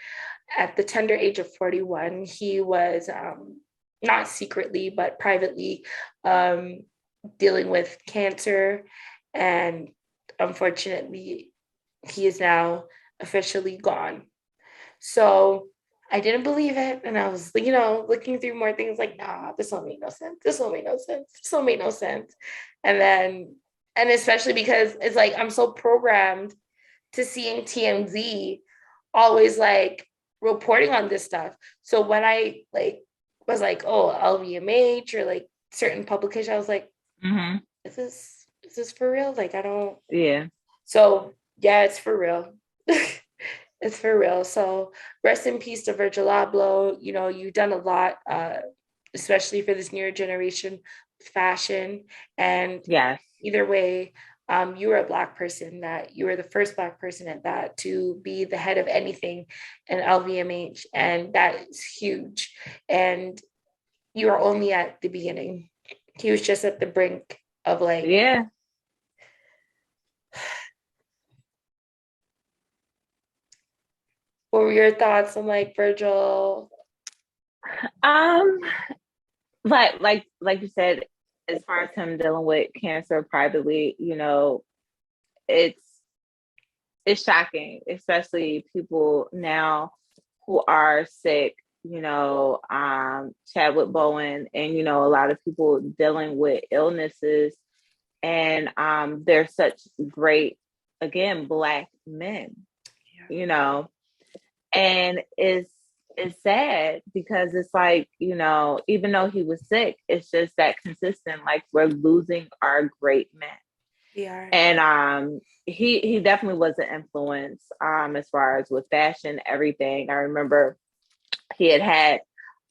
at the tender age of 41. He was not secretly, but privately dealing with cancer. And unfortunately, he is now officially gone. So I didn't believe it. And I was, you know, looking through more things like, nah, this don't make no sense. This don't make no sense. This don't make no sense. And then, and especially because it's like, I'm so programmed to seeing TMZ always like reporting on this stuff. So when I like was like, oh, LVMH or like certain publication, I was like, is this for real? Like, I don't. So yeah, it's for real. It's for real. So rest in peace to Virgil Abloh. You know, you've done a lot, especially for this newer generation with fashion. And either way, you were a Black person, that you were the first Black person at that to be the head of anything in LVMH. And that is huge. And you are only at the beginning. He was just at the brink of like, what were your thoughts on like Virgil? Like you said, as far as him dealing with cancer privately, you know, it's shocking, especially people now who are sick, you know, Chadwick Boseman, and, you know, a lot of people dealing with illnesses. And they're such great, again, Black men, you know, and it's sad because it's like, you know, even though he was sick, it's just that consistent, like we're losing our great men. Yeah. And he definitely was an influence as far as with fashion, everything. I remember he had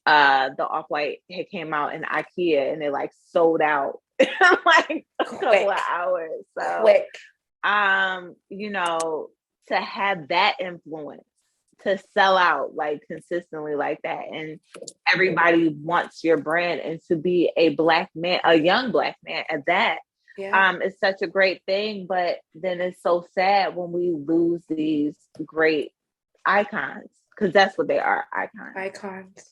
the Off-White had came out in IKEA and they like sold out in like a couple of hours. So you know, to have that influence, to sell out like consistently like that, and everybody wants your brand, and to be a Black man, a young Black man at that, it's such a great thing. But then it's so sad when we lose these great icons, because that's what they are, icons.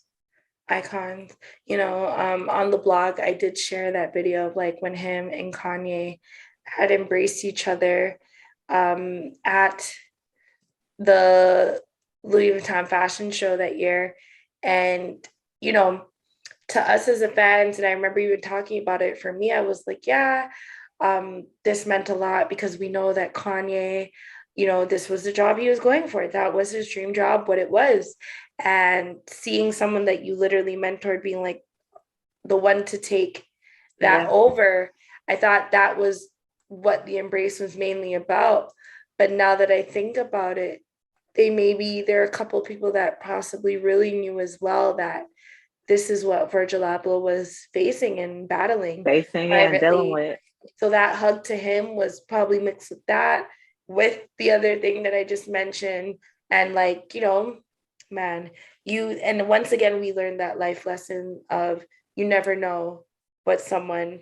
You know, on the blog I did share that video of like when him and Kanye had embraced each other at the Louis Vuitton fashion show that year. And, you know, to us as a fans, and I remember you talking about it, for me, I was like, yeah, this meant a lot because we know that Kanye, you know, this was the job he was going for. That was his dream job, what it was. And seeing someone that you literally mentored being like the one to take that over, I thought that was what the embrace was mainly about. But now that I think about it, there are a couple of people that possibly really knew as well that this is what Virgil Abloh was facing and battling and dealing with. So that hug to him was probably mixed with that, with the other thing that I just mentioned. And like, you know, man, and once again, we learned that life lesson of you never know what someone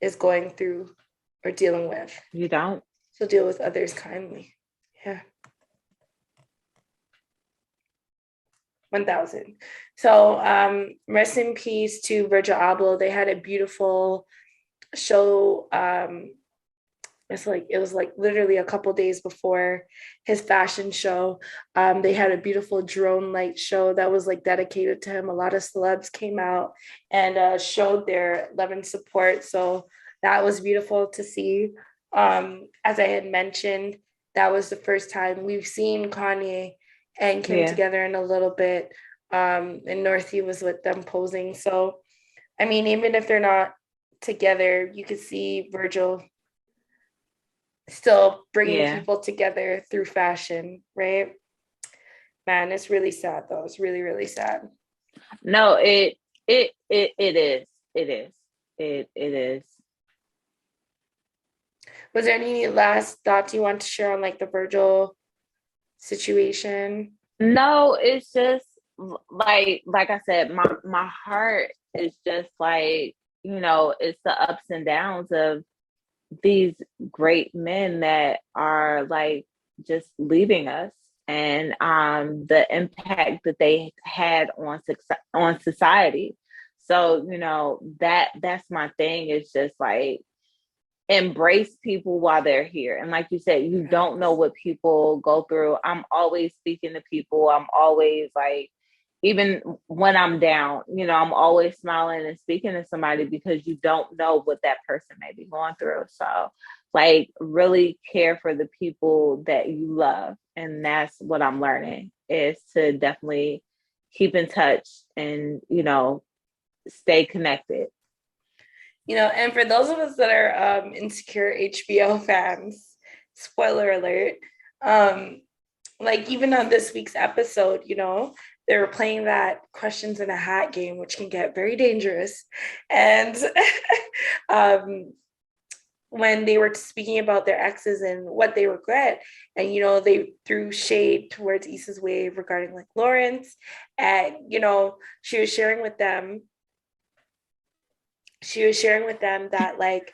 is going through or dealing with. You don't. So deal with others kindly. Yeah. 1000. So rest in peace to Virgil Abloh. They had a beautiful show. It was like literally a couple days before his fashion show. They had a beautiful drone light show that was like dedicated to him. A lot of celebs came out and showed their love and support. So that was beautiful to see. As I had mentioned, that was the first time we've seen Kanye and Kim together in a little bit. And Northie was with them posing. So, I mean, even if they're not together, you could see Virgil still bringing people together through fashion, right? Man, it's really sad though. It's really, really sad. No, it is. It is. Was there any last thoughts you want to share on like the Virgil situation? No, it's just like I said, my heart is just like, you know, it's the ups and downs of these great men that are like just leaving us, and the impact that they had on society. So, you know, that's my thing. It's just like, embrace people while they're here. And like you said, you don't know what people go through. I'm always speaking to people. I'm always like, even when I'm down, you know, I'm always smiling and speaking to somebody, because you don't know what that person may be going through. So like, really care for the people that you love. And that's what I'm learning, is to definitely keep in touch and, you know, stay connected. You know, and for those of us that are insecure HBO fans, spoiler alert, like even on this week's episode, you know, they were playing that questions in a hat game, which can get very dangerous. And when they were speaking about their exes and what they regret, and, you know, they threw shade towards Issa's Wave regarding like Lawrence. And, you know, she was sharing with them that like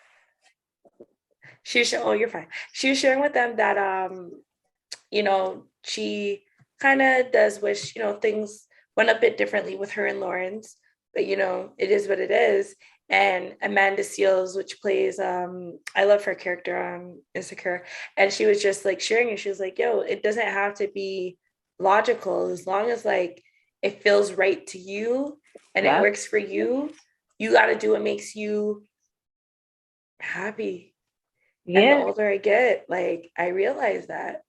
you're fine. She was sharing with them that you know, she kind of does wish, you know, things went a bit differently with her and Lawrence, but you know, it is what it is. And Amanda Seales, which plays I love her character on Insecure, and she was just like sharing it. She was like, yo, it doesn't have to be logical, as long as like it feels right to you and it works for you. You got to do what makes you happy. And the Yeah. older I get, like, I realize that.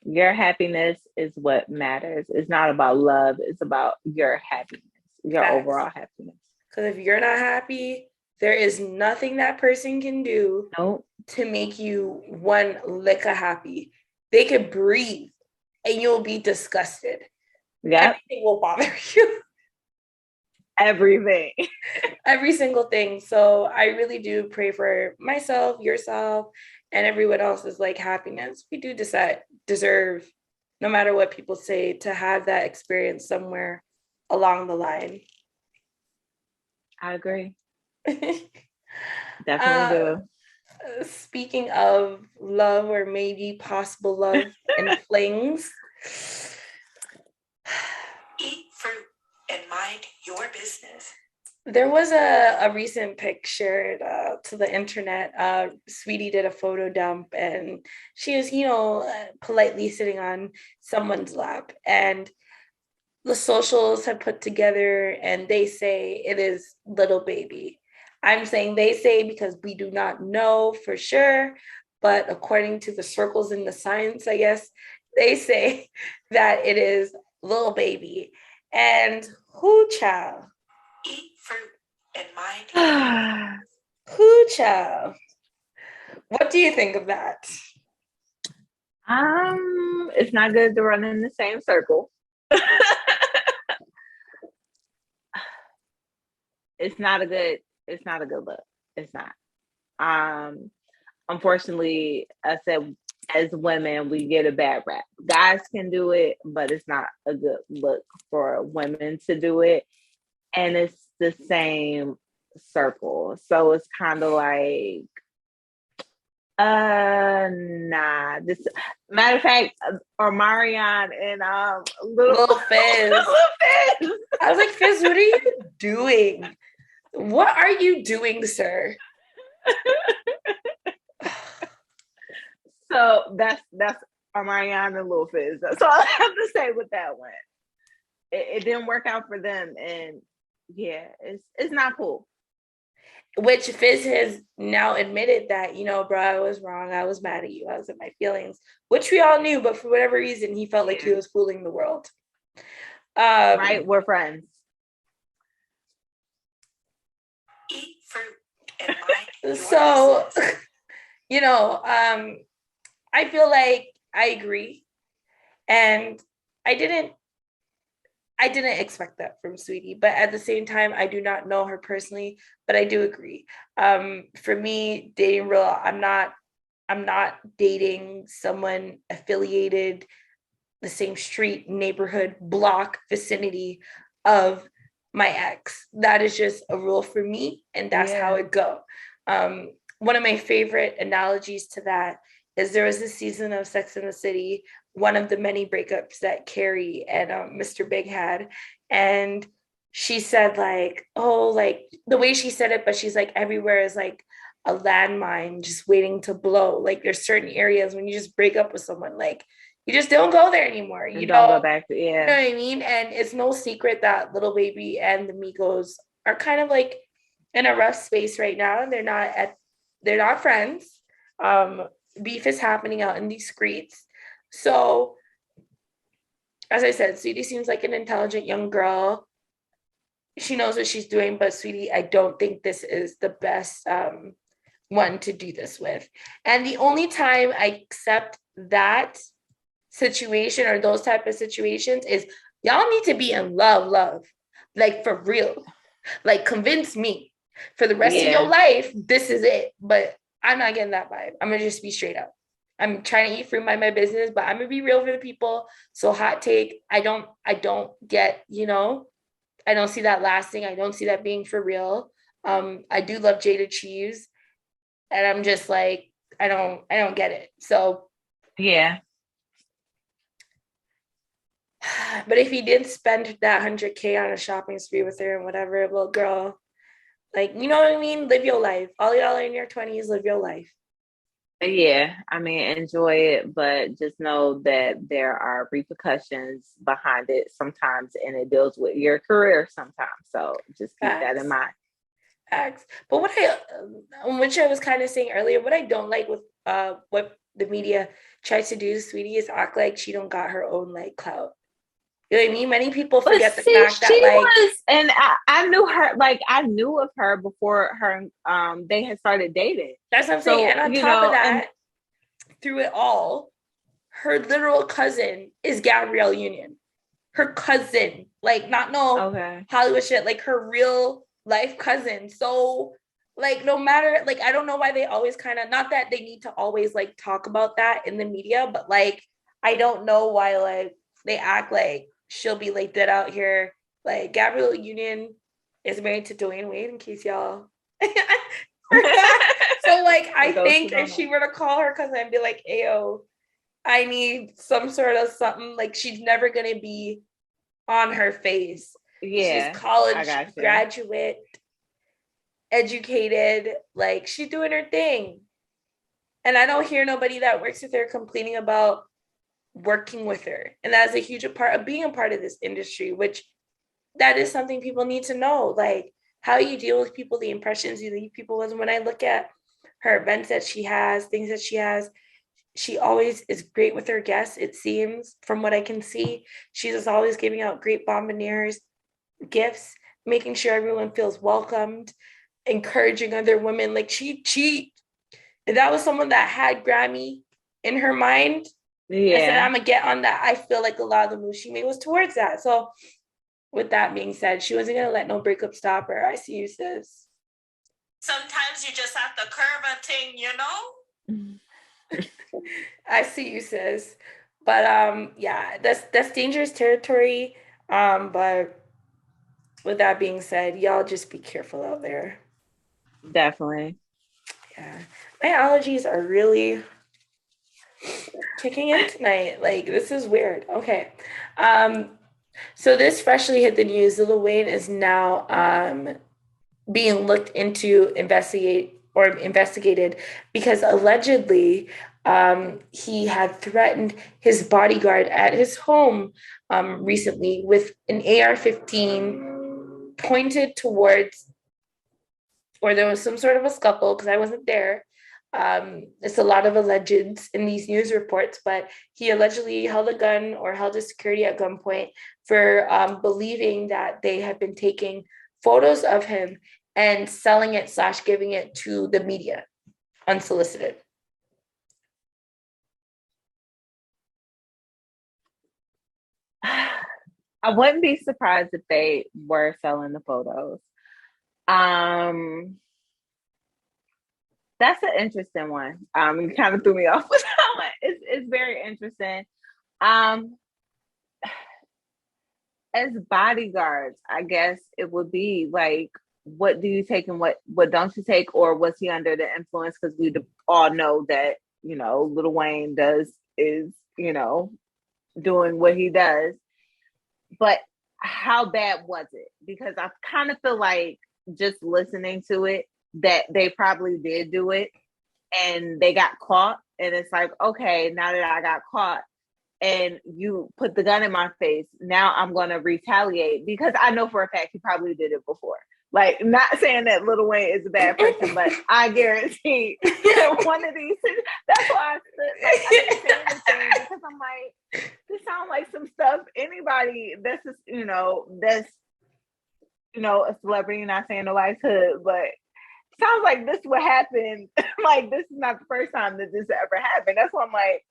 Your happiness is what matters. It's not about love, it's about your happiness, your Facts. overall happiness. Because if you're not happy, there is nothing that person can do Nope. to make you one lick of happy. They could breathe and you'll be disgusted. Yep. Everything will bother you. Everything. Every single thing. So I really do pray for myself, yourself, and everyone else's like happiness. We do deserve, no matter what people say, to have that experience somewhere along the line. I agree. Definitely do. Speaking of love or maybe possible love and flings, eat fruit and mind your business. There was a recent pic shared to the internet. Sweetie did a photo dump and she was, politely sitting on someone's lap. And the socials have put together and they say it is little baby. I'm saying they say because we do not know for sure, but according to the circles in the science, I guess, they say that it is little baby. And who child? Eat fruit and mind. Who child? What do you think of that? It's not good to run in the same circle. It's not a good look. It's not. Unfortunately, I said as women, we get a bad rap. Guys can do it, but it's not a good look for women to do it. And it's the same circle. So it's kind of like, nah. This matter of fact, Omarion and Little Fizz. Little Fizz. I was like, Fizz, what are you doing? What are you doing, sir? So that's Omarion and Lil Fizz. That's all I have to say with that one. It didn't work out for them, and yeah, it's not cool. Which Fizz has now admitted that, bro, I was wrong. I was mad at you. I was in my feelings, which we all knew, but for whatever reason, he felt like he was fooling the world. Right? We're friends. Eat fruit and mind. So, I feel like I agree. And I didn't expect that from Sweetie, but at the same time, I do not know her personally, but I do agree. For me, dating real, I'm not dating someone affiliated the same street, neighborhood, block, vicinity of my ex. That is just a rule for me, and that's how it go. One of my favorite analogies to that is there was this season of Sex and the City, one of the many breakups that Carrie and Mr. Big had. And she said like, oh, like the way she said it, but she's like, everywhere is like a landmine just waiting to blow. Like there's certain areas when you just break up with someone, like you just don't go there anymore. You don't go back to, You know what I mean? And it's no secret that Little Baby and the Migos are kind of like in a rough space right now. They're not friends. Beef is happening out in these streets. So, as I said, Sweetie seems like an intelligent young girl. She knows what she's doing, but Sweetie, I don't think this is the best one to do this with. And the only time I accept that situation or those type of situations is y'all need to be in love, like for real. Like convince me for the rest of your life, this is it. But I'm not getting that vibe. I'm gonna just be straight up. I'm trying to eat fruit, mind my business, but I'm gonna be real for the people. So hot take, I don't get, I don't see that lasting. I don't see that being for real. I do love Jada Cheese, and I'm just like, I don't get it. So yeah. But if he did spend that 100K on a shopping spree with her and whatever, well, girl, like, you know what I mean? Live your life. All y'all in your 20s, live your life. Yeah, I mean, enjoy it, but just know that there are repercussions behind it sometimes, and it deals with your career sometimes. So just keep that in mind. Facts. But which I was kind of saying earlier, what I don't like with what the media tries to do, sweetie, is act like she don't got her own like clout. You know what I mean? Many people But forget the see, fact that she like was, and I knew her, like I knew of her before her they had started dating. that's what I'm saying. And on top of And that, through it all, her literal cousin is Gabrielle Union. Her cousin, like not no Hollywood shit, like her real life cousin. So like no matter, like I don't know why they always kind of, not that they need to always like talk about that in the media, but like I don't know why like they act like she'll be like dead out here. Like Gabrielle Union is married to Dwayne Wade, in case y'all so like I think if she were to call her cousin and be like, ayo, I need some sort of something, like she's never gonna be on her face. Yeah, she's college graduate, educated, like she's doing her thing. And I don't hear nobody that works with her complaining about working with her. And that's a huge part of being a part of this industry, which that is something people need to know. Like how you deal with people, the impressions you leave people with. When I look at her events that she has, things that she has, she always is great with her guests. It seems from what I can see, she's just always giving out great bonboniers, gifts, making sure everyone feels welcomed, encouraging other women. Like she, if that was someone that had Grammy in her mind, I said, I'm gonna get on that. I feel like a lot of the moves she made was towards that. So with that being said, she wasn't gonna let no breakup stop her. I see you, sis. Sometimes you just have to curve a thing, you know? I see you, sis. But yeah, that's dangerous territory. But with that being said, y'all just be careful out there. Definitely. Yeah. My allergies are really kicking in tonight. Like this is weird. Okay. So this freshly hit the news. Lil Wayne is now being looked into investigated because allegedly he had threatened his bodyguard at his home recently with an AR-15 pointed towards, or there was some sort of a scuffle because I wasn't there. It's a lot of allegeds in these news reports, but he allegedly held a gun or held a security at gunpoint for believing that they had been taking photos of him and selling it / giving it to the media unsolicited. I wouldn't be surprised if they were selling the photos. That's an interesting one. You kind of threw me off with that one. It's very interesting. As bodyguards, I guess it would be like, what do you take and what don't you take, or was he under the influence? Because we all know that Lil Wayne is doing what he does, but how bad was it? Because I kind of feel like just listening to it that they probably did do it and they got caught, and it's like, okay, now that I got caught and you put the gun in my face, now I'm going to retaliate, because I know for a fact he probably did it before. Like, not saying that Lil Wayne is a bad person, but I guarantee that one of these things, that's why I said, like, I didn't say anything, because I'm like, this sounds like some stuff anybody that's just, that's, a celebrity, not saying nobody's hood, but sounds like this would happen. Like, this is not the first time that this ever happened. That's why I'm like,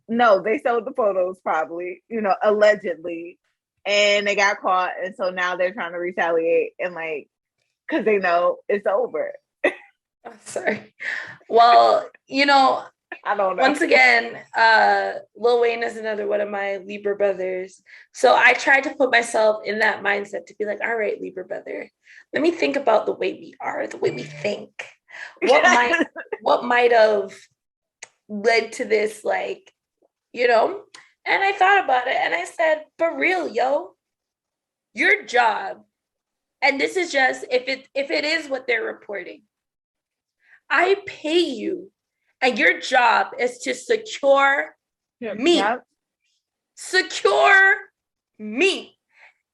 no, they sold the photos probably, allegedly, and they got caught, and so now they're trying to retaliate, and like, because they know it's over. Oh, sorry. Well, I don't know. Once again, Lil Wayne is another one of my Libra brothers. So I tried to put myself in that mindset to be like, all right, Libra brother, let me think about the way we are, the way we think. What might have led to this, like, And I thought about it and I said, for real, yo, your job, and this is just if it is what they're reporting, I pay you, and your job is to secure me. Yep. Secure me.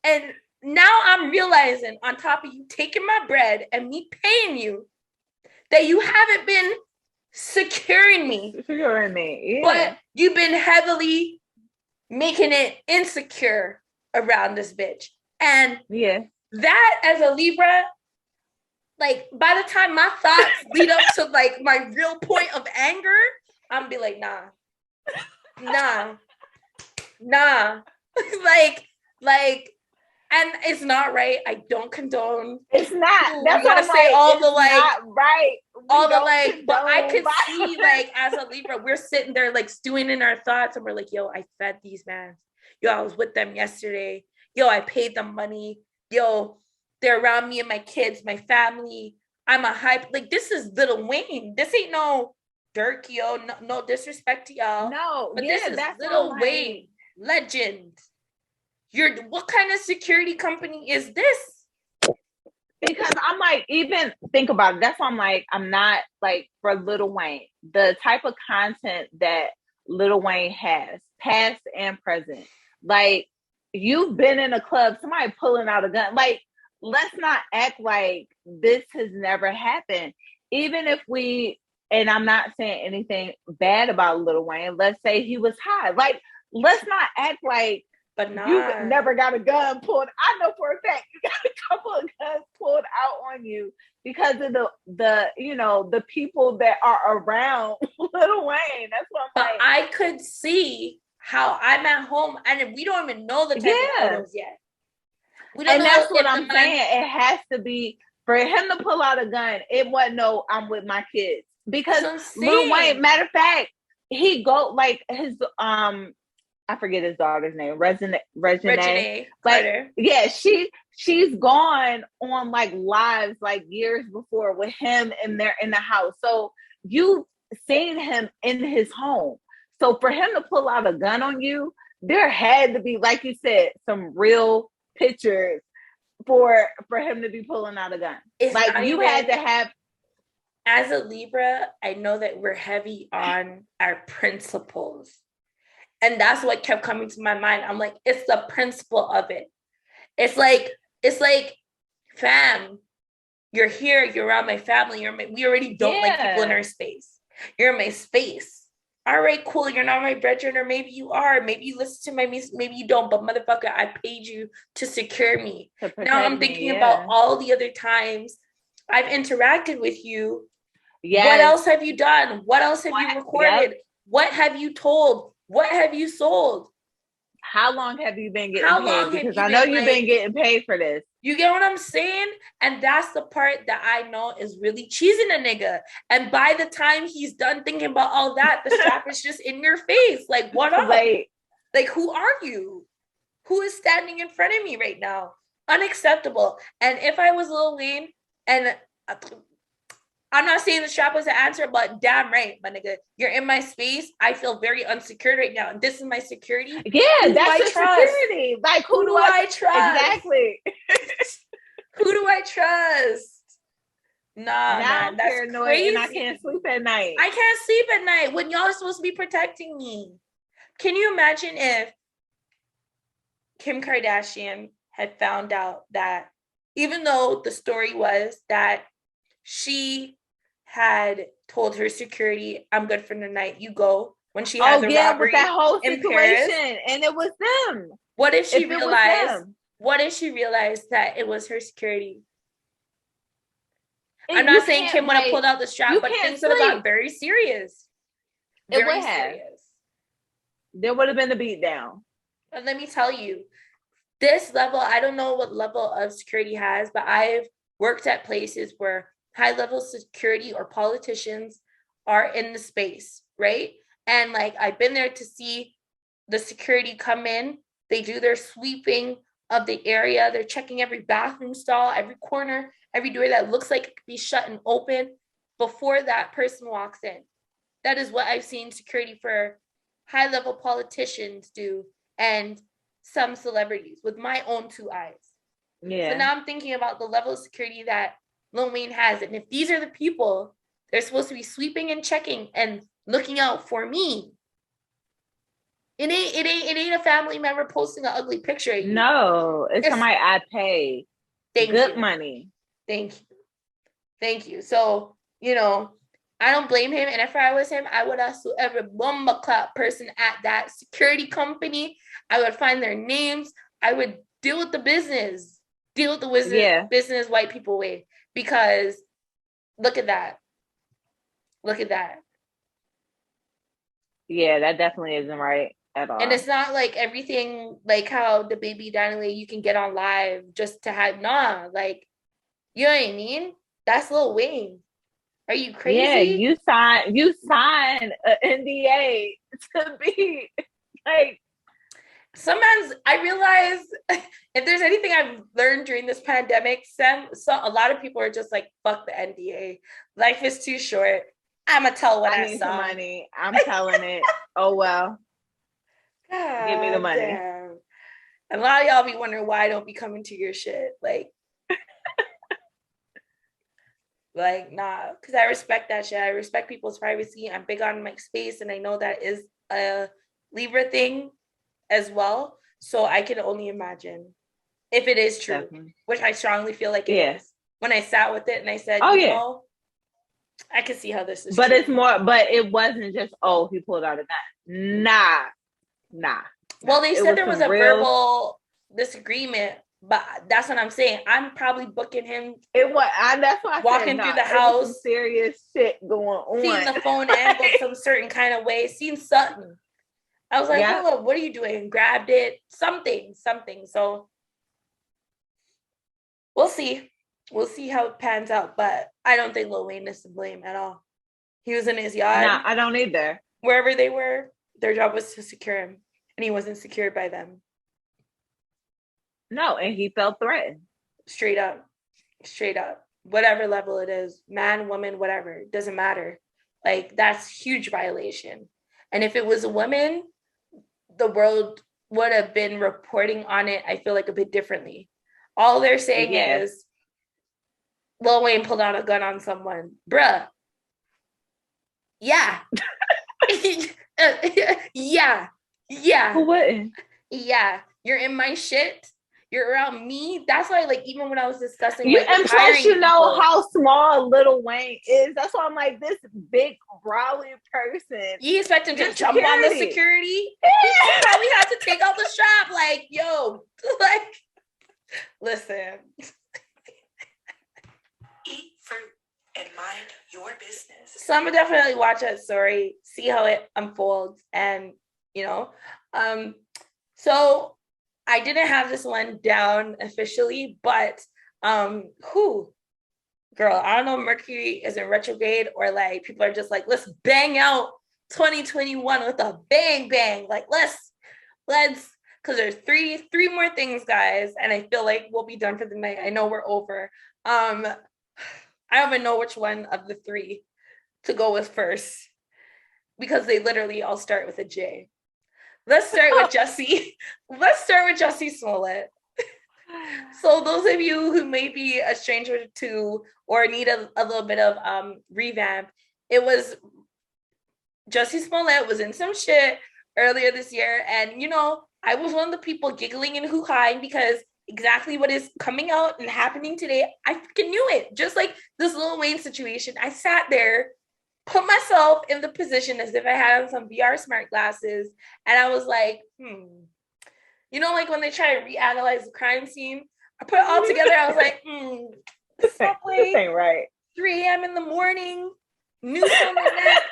And now I'm realizing on top of you taking my bread and me paying you that you haven't been securing me. Securing me, yeah. But you've been heavily making it insecure around this bitch. And that as a Libra, like by the time my thoughts lead up to like my real point of anger, I'm gonna be like, nah. like, and it's not right. I don't condone. It's not. That's what I'm say. All the like, right. All the like, but I could see like as a Libra, we're sitting there like stewing in our thoughts, and we're like, yo, I fed these man. Yo, I was with them yesterday. Yo, I paid them money. Yo, they're around me and my kids, my family. I'm a hype. Like, this is Lil Wayne. This ain't no Dirk, yo. No disrespect to y'all. No, but this is Lil Wayne, legend. What kind of security company is this? Because I'm like, even think about it. That's why I'm like, I'm not like for Lil Wayne, the type of content that Lil Wayne has, past and present. Like, you've been in a club, somebody pulling out a gun. Like, let's not act like this has never happened. Even if and I'm not saying anything bad about Lil Wayne, let's say he was high. Like, let's not act like you never got a gun pulled. I know for a fact you got a couple of guns pulled out on you because of the people that are around Lil Wayne. That's what I'm saying. I could see how I'm at home and we don't even know the type of photos yet. We don't and know that's what I'm saying. It has to be for him to pull out a gun. It wasn't no, I'm with my kids, because Lil Wayne. Matter of fact, he go like his I forget his daughter's name, Regine. Like, yeah, she's gone on like lives like years before with him, and they're in the house. So you seen him in his home. So for him to pull out a gun on you, there had to be, like you said, some real pictures for him to be pulling out a gun. It's like you had to have. As a Libra, I know that we're heavy on our principles. And that's what kept coming to my mind. I'm like, it's the principle of it. It's like, fam, you're here, you're around my family. We already don't like people in our space. You're in my space. All right, cool. You're not my brethren, or maybe you are. Maybe you listen to my music, maybe you don't. But motherfucker, I paid you to secure me. Now I'm thinking about all the other times I've interacted with you. Yes. What else have you done? What else have you recorded? Yep. What have you told? What have you sold? How long have you been getting paid? Because I know you've been getting paid for this. You get what I'm saying? And that's the part that I know is really cheesing a nigga. And by the time he's done thinking about all that, the strap is just in your face. Like, what up? Like, who are you? Who is standing in front of me right now? Unacceptable. And if I was Lil Wayne, and I'm not saying the strap was the answer, but damn right, my nigga. You're in my space. I feel very unsecured right now. And this is my security. Yeah, that's your security. Like, who do I trust? Exactly. Who do I trust? Nah, man, that's paranoid crazy. And I can't sleep at night. I can't sleep at night when y'all are supposed to be protecting me. Can you imagine if Kim Kardashian had found out that, even though the story was that she had told her security, I'm good for the night, you go, when she had the robbery with that whole in situation, Paris, and it was them. What if she realized that it was her security? I'm not saying Kim would have pulled out the strap, but things would have got very serious. It would have. There would have been a beat down. And let me tell you, this level, I don't know what level of security has, but I've worked at places where high-level security or politicians are in the space, right? And like, I've been there to see the security come in. They do their sweeping of the area. They're checking every bathroom stall, every corner, every door that looks like it could be shut and open before that person walks in. That is what I've seen security for high-level politicians do, and some celebrities with my own two eyes. Yeah. So now I'm thinking about the level of security that Lil Wayne has, and if these are the people they're supposed to be sweeping and checking and looking out for me, it ain't a family member posting an ugly picture of you. No, it's somebody I pay Good money. Thank you. Thank you. So, you know, I don't blame him. And if I was him, I would ask every bomba clap person at that security company. I would find their names. I would deal with the business. Deal with the business white people way. Because look at that. Look at that. Yeah, that definitely isn't right at all. And it's not like everything, like how the baby Daniel, you can get on live just to have, like, you know what I mean? That's Lil Wayne. Are you crazy? Yeah, you signed an NDA to be like. Sometimes I realize if there's anything I've learned during this pandemic, so a lot of people are just like, fuck the NDA. Life is too short. I'ma tell what I need saw. Some money. I'm telling it. Oh well. God, give me the money. Damn. And a lot of y'all be wondering why I don't be coming to your shit. Like, nah, because I respect that shit. I respect people's privacy. I'm big on my space, and I know that is a Libra thing as well. So I can only imagine if it is true, definitely. Which I strongly feel like it is. When I sat with it and I said, you know, I can see how this is but true. It's more, but it wasn't just, he pulled out a gun. Nah. Well, they said there was a verbal disagreement, but that's what I'm saying. I'm probably booking him. That's why I walking said, through the house. Some serious shit going on. Seeing the phone angled some certain kind of way. Seeing something. I was like, hold up, what are you doing? Grabbed it. Something. So we'll see. We'll see how it pans out. But I don't think Lil Wayne is to blame at all. He was in his yard. Nah, I don't either. Wherever they were, their job was to secure him. And he wasn't secured by them. No, and he felt threatened. Straight up. Whatever level it is, man, woman, whatever, it doesn't matter. Like, that's huge violation. And if it was a woman, the world would have been reporting on it, I feel like, a bit differently. All they're saying is Lil Wayne pulled out a gun on someone. Bruh. Yeah. Yeah. Who wouldn't? Yeah. You're in my shit. You're around me. That's why, like, even when I was discussing, and plus, you know how small Lil Wayne is. That's why I'm like, this big Raleigh person. You expect him to jump on the security? Yeah. He probably had to take out the strap. Like, yo, like, listen. Eat fruit and mind your business. So I'm gonna definitely watch that story, see how it unfolds, and you know, so I didn't have this one down officially, but girl, I don't know if Mercury is in retrograde or like people are just like, let's bang out 2021 with a bang bang. Like let's because there's three more things, guys, and I feel like we'll be done for the night. I know we're over. I don't even know which one of the three to go with first because they literally all start with a J. Let's start with Jussie. Let's start with Jussie Smollett. So those of you who may be a stranger to or need a little bit of revamp, it was Jussie Smollett was in some shit earlier this year. And, you know, I was one of the people giggling and hoo-haing because exactly what is coming out and happening today, I freaking knew it. Just like this Lil Wayne situation, I sat there, put myself in the position as if I had on some VR smart glasses, and I was like, you know, like when they try to reanalyze the crime scene, I put it all together. I was like, this ain't right. 3 a.m. in the morning, news on the net,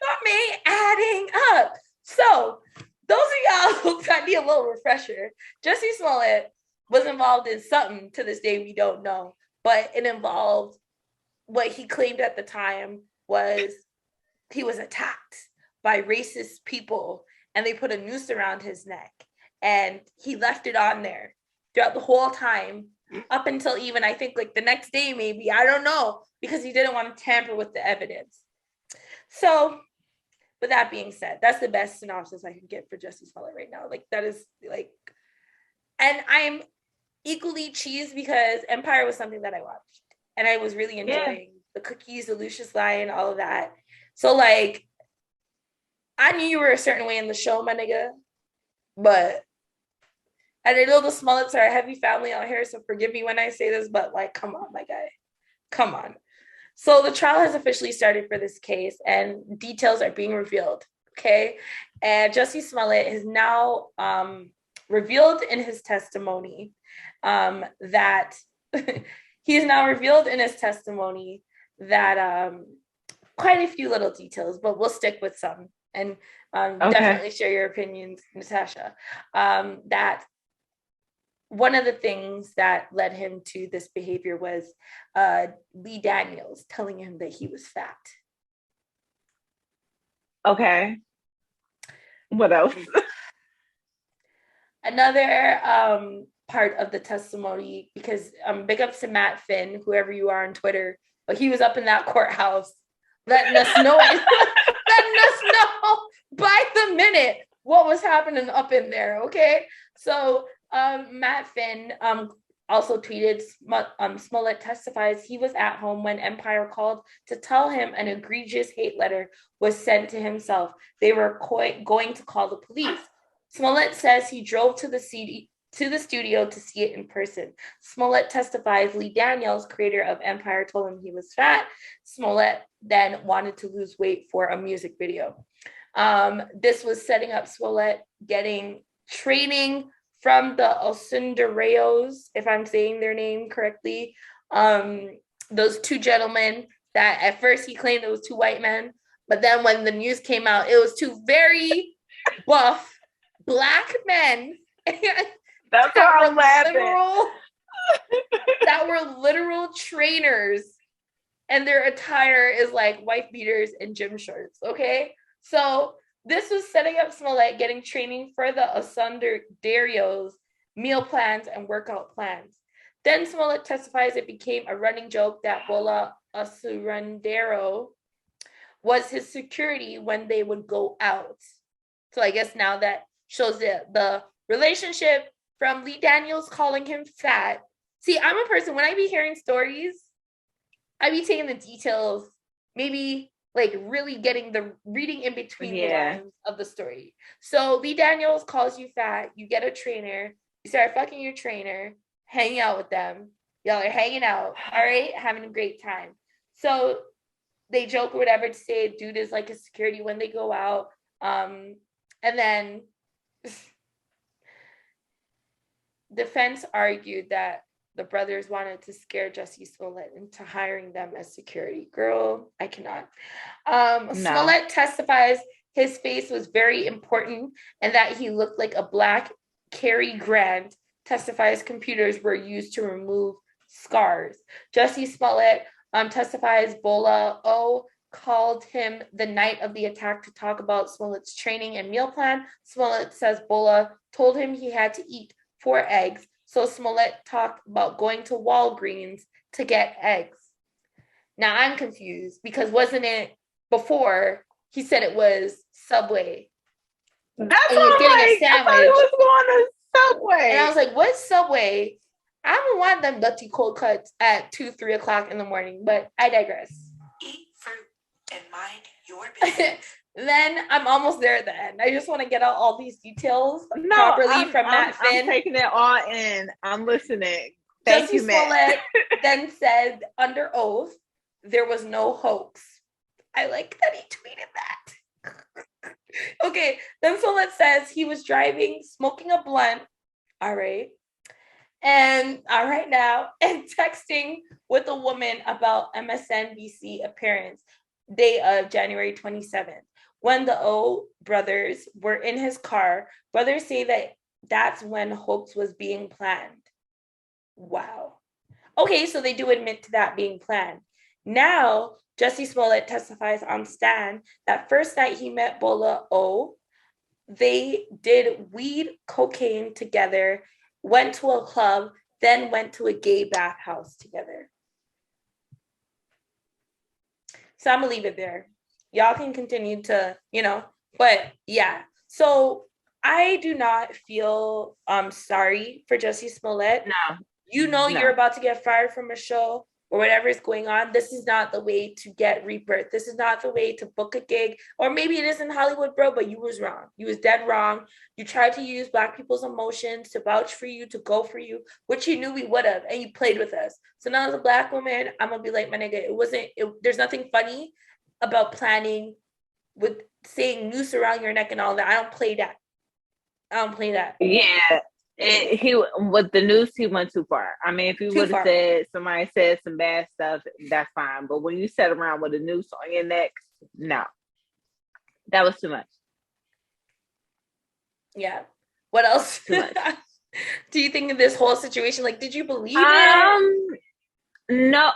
something adding up. So those of y'all that need a little refresher, Jussie Smollett was involved in something to this day we don't know, but it involved what he claimed at the time was he was attacked by racist people and they put a noose around his neck and he left it on there throughout the whole time up until even I think like the next day maybe, I don't know, because he didn't want to tamper with the evidence. So with that being said, that's the best synopsis I can get for Jussie Smollett right now. Like that is like, and I'm equally cheesed because Empire was something that I watched and I was really enjoying the cookies, the Lucius Lyon, all of that. So like, I knew you were a certain way in the show, my nigga, but And I know the Smollets are a heavy family out here, so forgive me when I say this, but like, come on, my guy. Come on. So the trial has officially started for this case and details are being revealed. Okay. And Jussie Smollett has now revealed in his testimony that he's now revealed in his testimony that quite a few little details, but we'll stick with some and definitely share your opinions, Natasha. That one of the things that led him to this behavior was Lee Daniels telling him that he was fat. Okay. What else? Another part of the testimony, because big ups to Matt Finn, whoever you are on Twitter, but he was up in that courthouse letting us know by the minute what was happening up in there. Okay, so Matt Finn also tweeted, Smollett testifies he was at home when Empire called to tell him an egregious hate letter was sent to himself. They were going to call the police. Smollett says he drove to the studio to see it in person. Smollett testifies Lee Daniels, creator of Empire, told him he was fat. Smollett then wanted to lose weight for a music video. This was setting up Smollett getting training from the Osundareos, if I'm saying their name correctly. Those two gentlemen that at first he claimed it was two white men, but then when the news came out, it was two very buff Black men. That's how I'm laughing. That were literal trainers, and their attire is like wife beaters and gym shorts. Okay, so this was setting up Smollett getting training for the Osundareos, meal plans and workout plans. Then Smollett testifies it became a running joke that Bola Osurandero was his security when they would go out. So I guess now that shows the relationship from Lee Daniels calling him fat. See, I'm a person, when I be hearing stories, I be taking the details, maybe like really getting the reading in between the lines of the story. So Lee Daniels calls you fat, you get a trainer, you start fucking your trainer, hanging out with them. Y'all are hanging out, all right, having a great time. So they joke or whatever to say dude is like a security when they go out. And then defense argued that the brothers wanted to scare Jussie Smollett into hiring them as security. Girl, I cannot. No. Smollett testifies his face was very important and that he looked like a Black Cary Grant. Testifies computers were used to remove scars. Jussie Smollett testifies Bola O called him the night of the attack to talk about Smollett's training and meal plan. Smollett says Bola told him he had to eat 4 eggs. So Smollett talked about going to Walgreens to get eggs. Now I'm confused because wasn't it before he said it was Subway? That's what getting a sandwich. I thought he was going to Subway. And I was like, what's Subway? I don't want them dirty cold cuts at 2-3 o'clock in the morning, but I digress. Eat fruit and mind your business. Then I'm almost there at the end. I just want to get out all these details properly from Matt Finn. I'm taking it all in. I'm listening. Thank you, Matt. Then said under oath, there was no hoax. I like that he tweeted that. Okay, then Smollett says he was driving, smoking a blunt. All right. And all right now, and texting with a woman about MSNBC appearance, day of January 27th. When the O brothers were in his car, brothers say that that's when hoax was being planned. Wow. Okay, so they do admit to that being planned. Now, Jussie Smollett testifies on stand that first night he met Bola O, they did weed, cocaine together, went to a club, then went to a gay bathhouse together. So I'm gonna leave it there. Y'all can continue to, but yeah. So I do not feel sorry for Jussie Smollett. No. You're about to get fired from a show. or whatever is going on, this is not the way to get rebirth. This is not the way to book a gig. Or maybe it is in Hollywood, bro, but you was wrong. You was dead wrong. You tried to use Black people's emotions to vouch for you, to go for you, which you knew we would have, and you played with us. So now as a Black woman, I'm going to be like, my nigga, there's nothing funny about planning with saying noose around your neck and all that. I don't play that. Yeah. He with the news, he went too far. I mean, if you would have said somebody said some bad stuff, that's fine. But when you sat around with a noose on your neck, no, that was too much. Yeah. What else? Too much. Do you think of this whole situation? Like, did you believe it? No.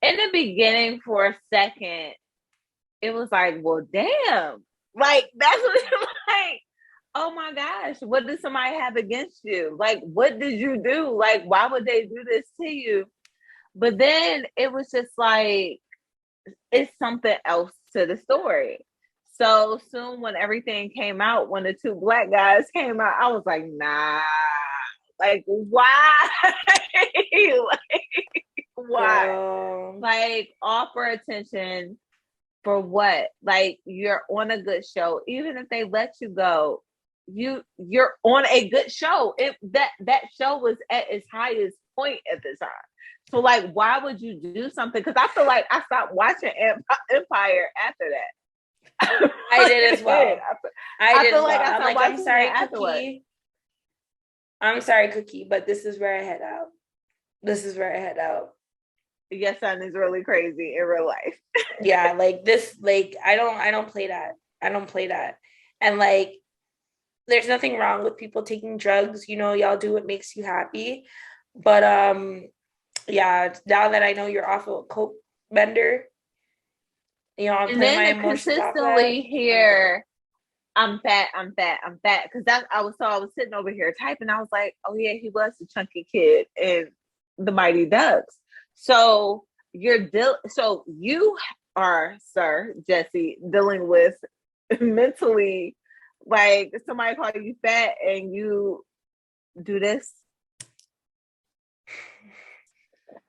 In the beginning, for a second, it was like, well, damn. Like, that's what it was like. Oh my gosh, what did somebody have against you? Like, what did you do? Like, why would they do this to you? But then it was just like, it's something else to the story. So soon when everything came out, when the two Black guys came out, I was like, nah, like, why? Like, why? Girl. Like, offer attention for what? Like, you're on a good show. Even if they let you go, you're on a good show. That show was at its highest point at the time. So like, why would you do something? Because I feel like I stopped watching Empire after that. I did as well. I feel like I I'm like, I'm sorry, Cookie. I'm sorry, Cookie, but this is where I head out. Your son is really crazy in real life. Yeah, like this, like I don't play that. And like, there's nothing wrong with people taking drugs. You know, y'all do what makes you happy. But yeah, now that I know you're off of a coke bender, you know, I'm and putting my then emotions consistently here, I'm fat. Because I was sitting over here typing. I was like, oh yeah, he was the chunky kid in the Mighty Ducks. So so you are, Sir Jesse, dealing with mentally. Like, somebody call you fat and you do this.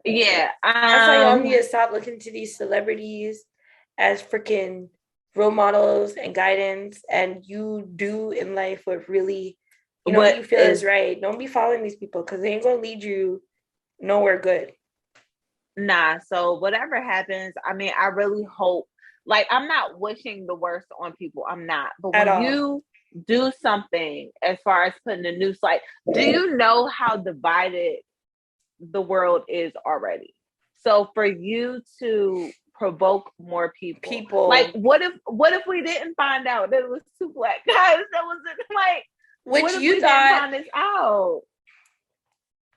Yeah. That's why y'all need to stop looking to these celebrities as freaking role models and guidance, and you do in life what really, what you feel is right. Don't be following these people because they ain't gonna lead you nowhere good. Nah, so whatever happens, I mean, I really hope, like, I'm not wishing the worst on people. I'm not. But when you do something as far as putting a noose, like, do you know how divided the world is already? So for you to provoke more people, like, what if we didn't find out that it was two Black guys that was like, which you thought find this out?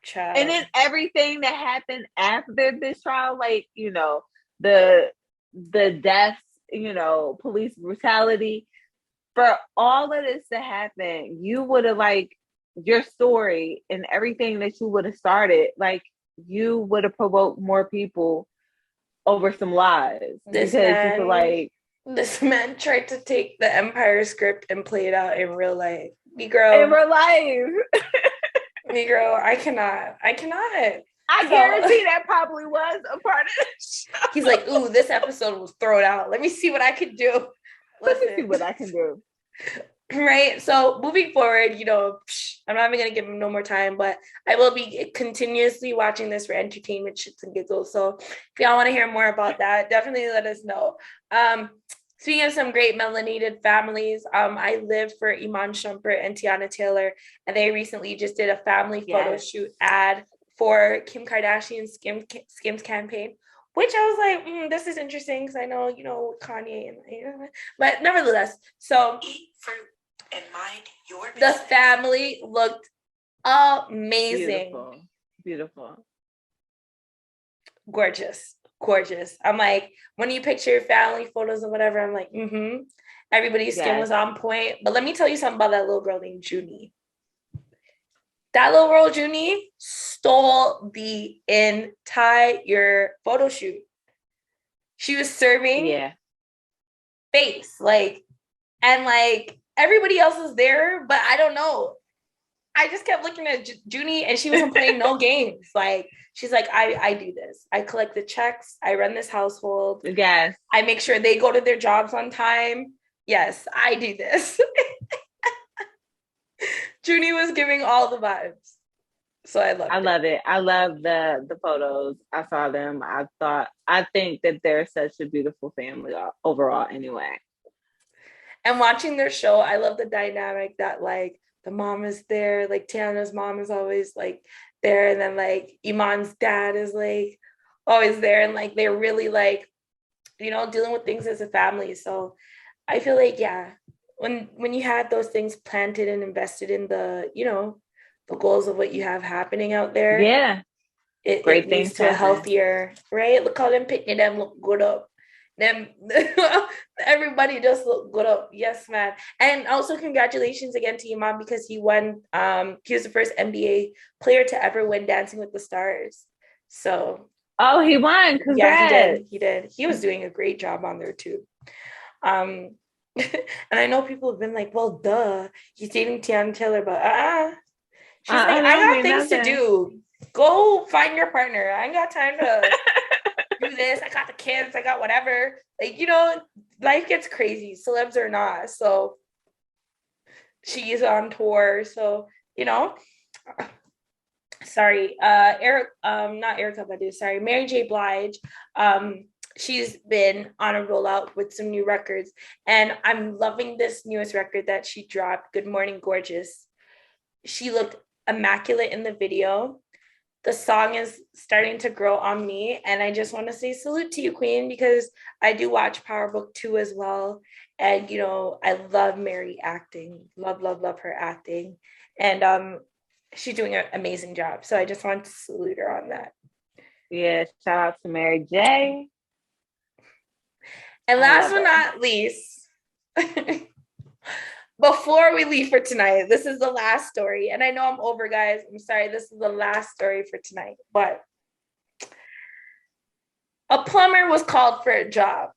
Child. And then everything that happened after this trial, like, you know, the deaths, you know, police brutality, for all of this to happen, you would have, like, your story and everything that you would have started, like, you would have provoked more people over some lies. This man tried to take the Empire script and play it out in real life. In real life. Negro, I cannot. I guarantee that probably was a part of the show. He's like, ooh, this episode was thrown out. Let me see what I can do. Let me see what I can do. Right. So moving forward, you know, I'm not even going to give him no more time, but I will be continuously watching this for entertainment, shits and giggles. So if y'all want to hear more about that, definitely let us know. Speaking of some great melanated families, I lived for Iman Shumpert and Tiana Taylor, and they recently just did a family photo shoot ad for Kim Kardashian's Skims campaign, which I was like, this is interesting because I know, you know, Kanye, but nevertheless, so eat fruit and mind your business. The family looked amazing. Beautiful. Gorgeous. I'm like, when you picture family photos or whatever, I'm like, everybody's skin was on point. But let me tell you something about that little girl named Junie. That little girl, Junie, stole the entire photo shoot. She was serving face, like, and like everybody else was there, but I don't know. I just kept looking at Junie and she wasn't playing no games. Like, She's like, I do this. I collect the checks. I run this household. Yes. I make sure they go to their jobs on time. Yes, I do this. Junie was giving all the vibes. So I love it. I love the photos. I saw them. I think that they're such a beautiful family overall anyway. And watching their show, I love the dynamic that like the mom is there, like Tiana's mom is always like there, and then like Iman's dad is like always there, and like they're really like, you know, dealing with things as a family. So I feel like, yeah, when you have those things planted and invested in the, you know, the goals of what you have happening out there, yeah, it leads to a healthier, right? Look how them picking them look good up. Them everybody just look good up. Yes, man. And also congratulations again to Iman, because he won. He was the first NBA player to ever win Dancing with the Stars. So he won. Congrats. Yeah, he did. He was doing a great job on there too. And I know people have been like, well, duh, he's dating Tiana Taylor, but she's like, I got things to do. Go find your partner. I ain't got time to do this. I got the kids. I got whatever. Like, you know, life gets crazy. Celebs are not. So she's on tour. So, you know, sorry, not Erykah Badu, sorry, Mary J. Blige. She's been on a rollout with some new records, and I'm loving this newest record that she dropped, Good Morning Gorgeous. She looked immaculate in the video. The song is starting to grow on me, and I just want to say salute to you, Queen, because I do watch Power Book 2 as well, and, you know, I love Mary acting. Love her acting, and she's doing an amazing job. So I just want to salute her on that. Yeah, shout out to Mary J. And last but not least, before we leave for tonight, this is the last story. And I know I'm over, guys. I'm sorry. This is the last story for tonight. But a plumber was called for a job.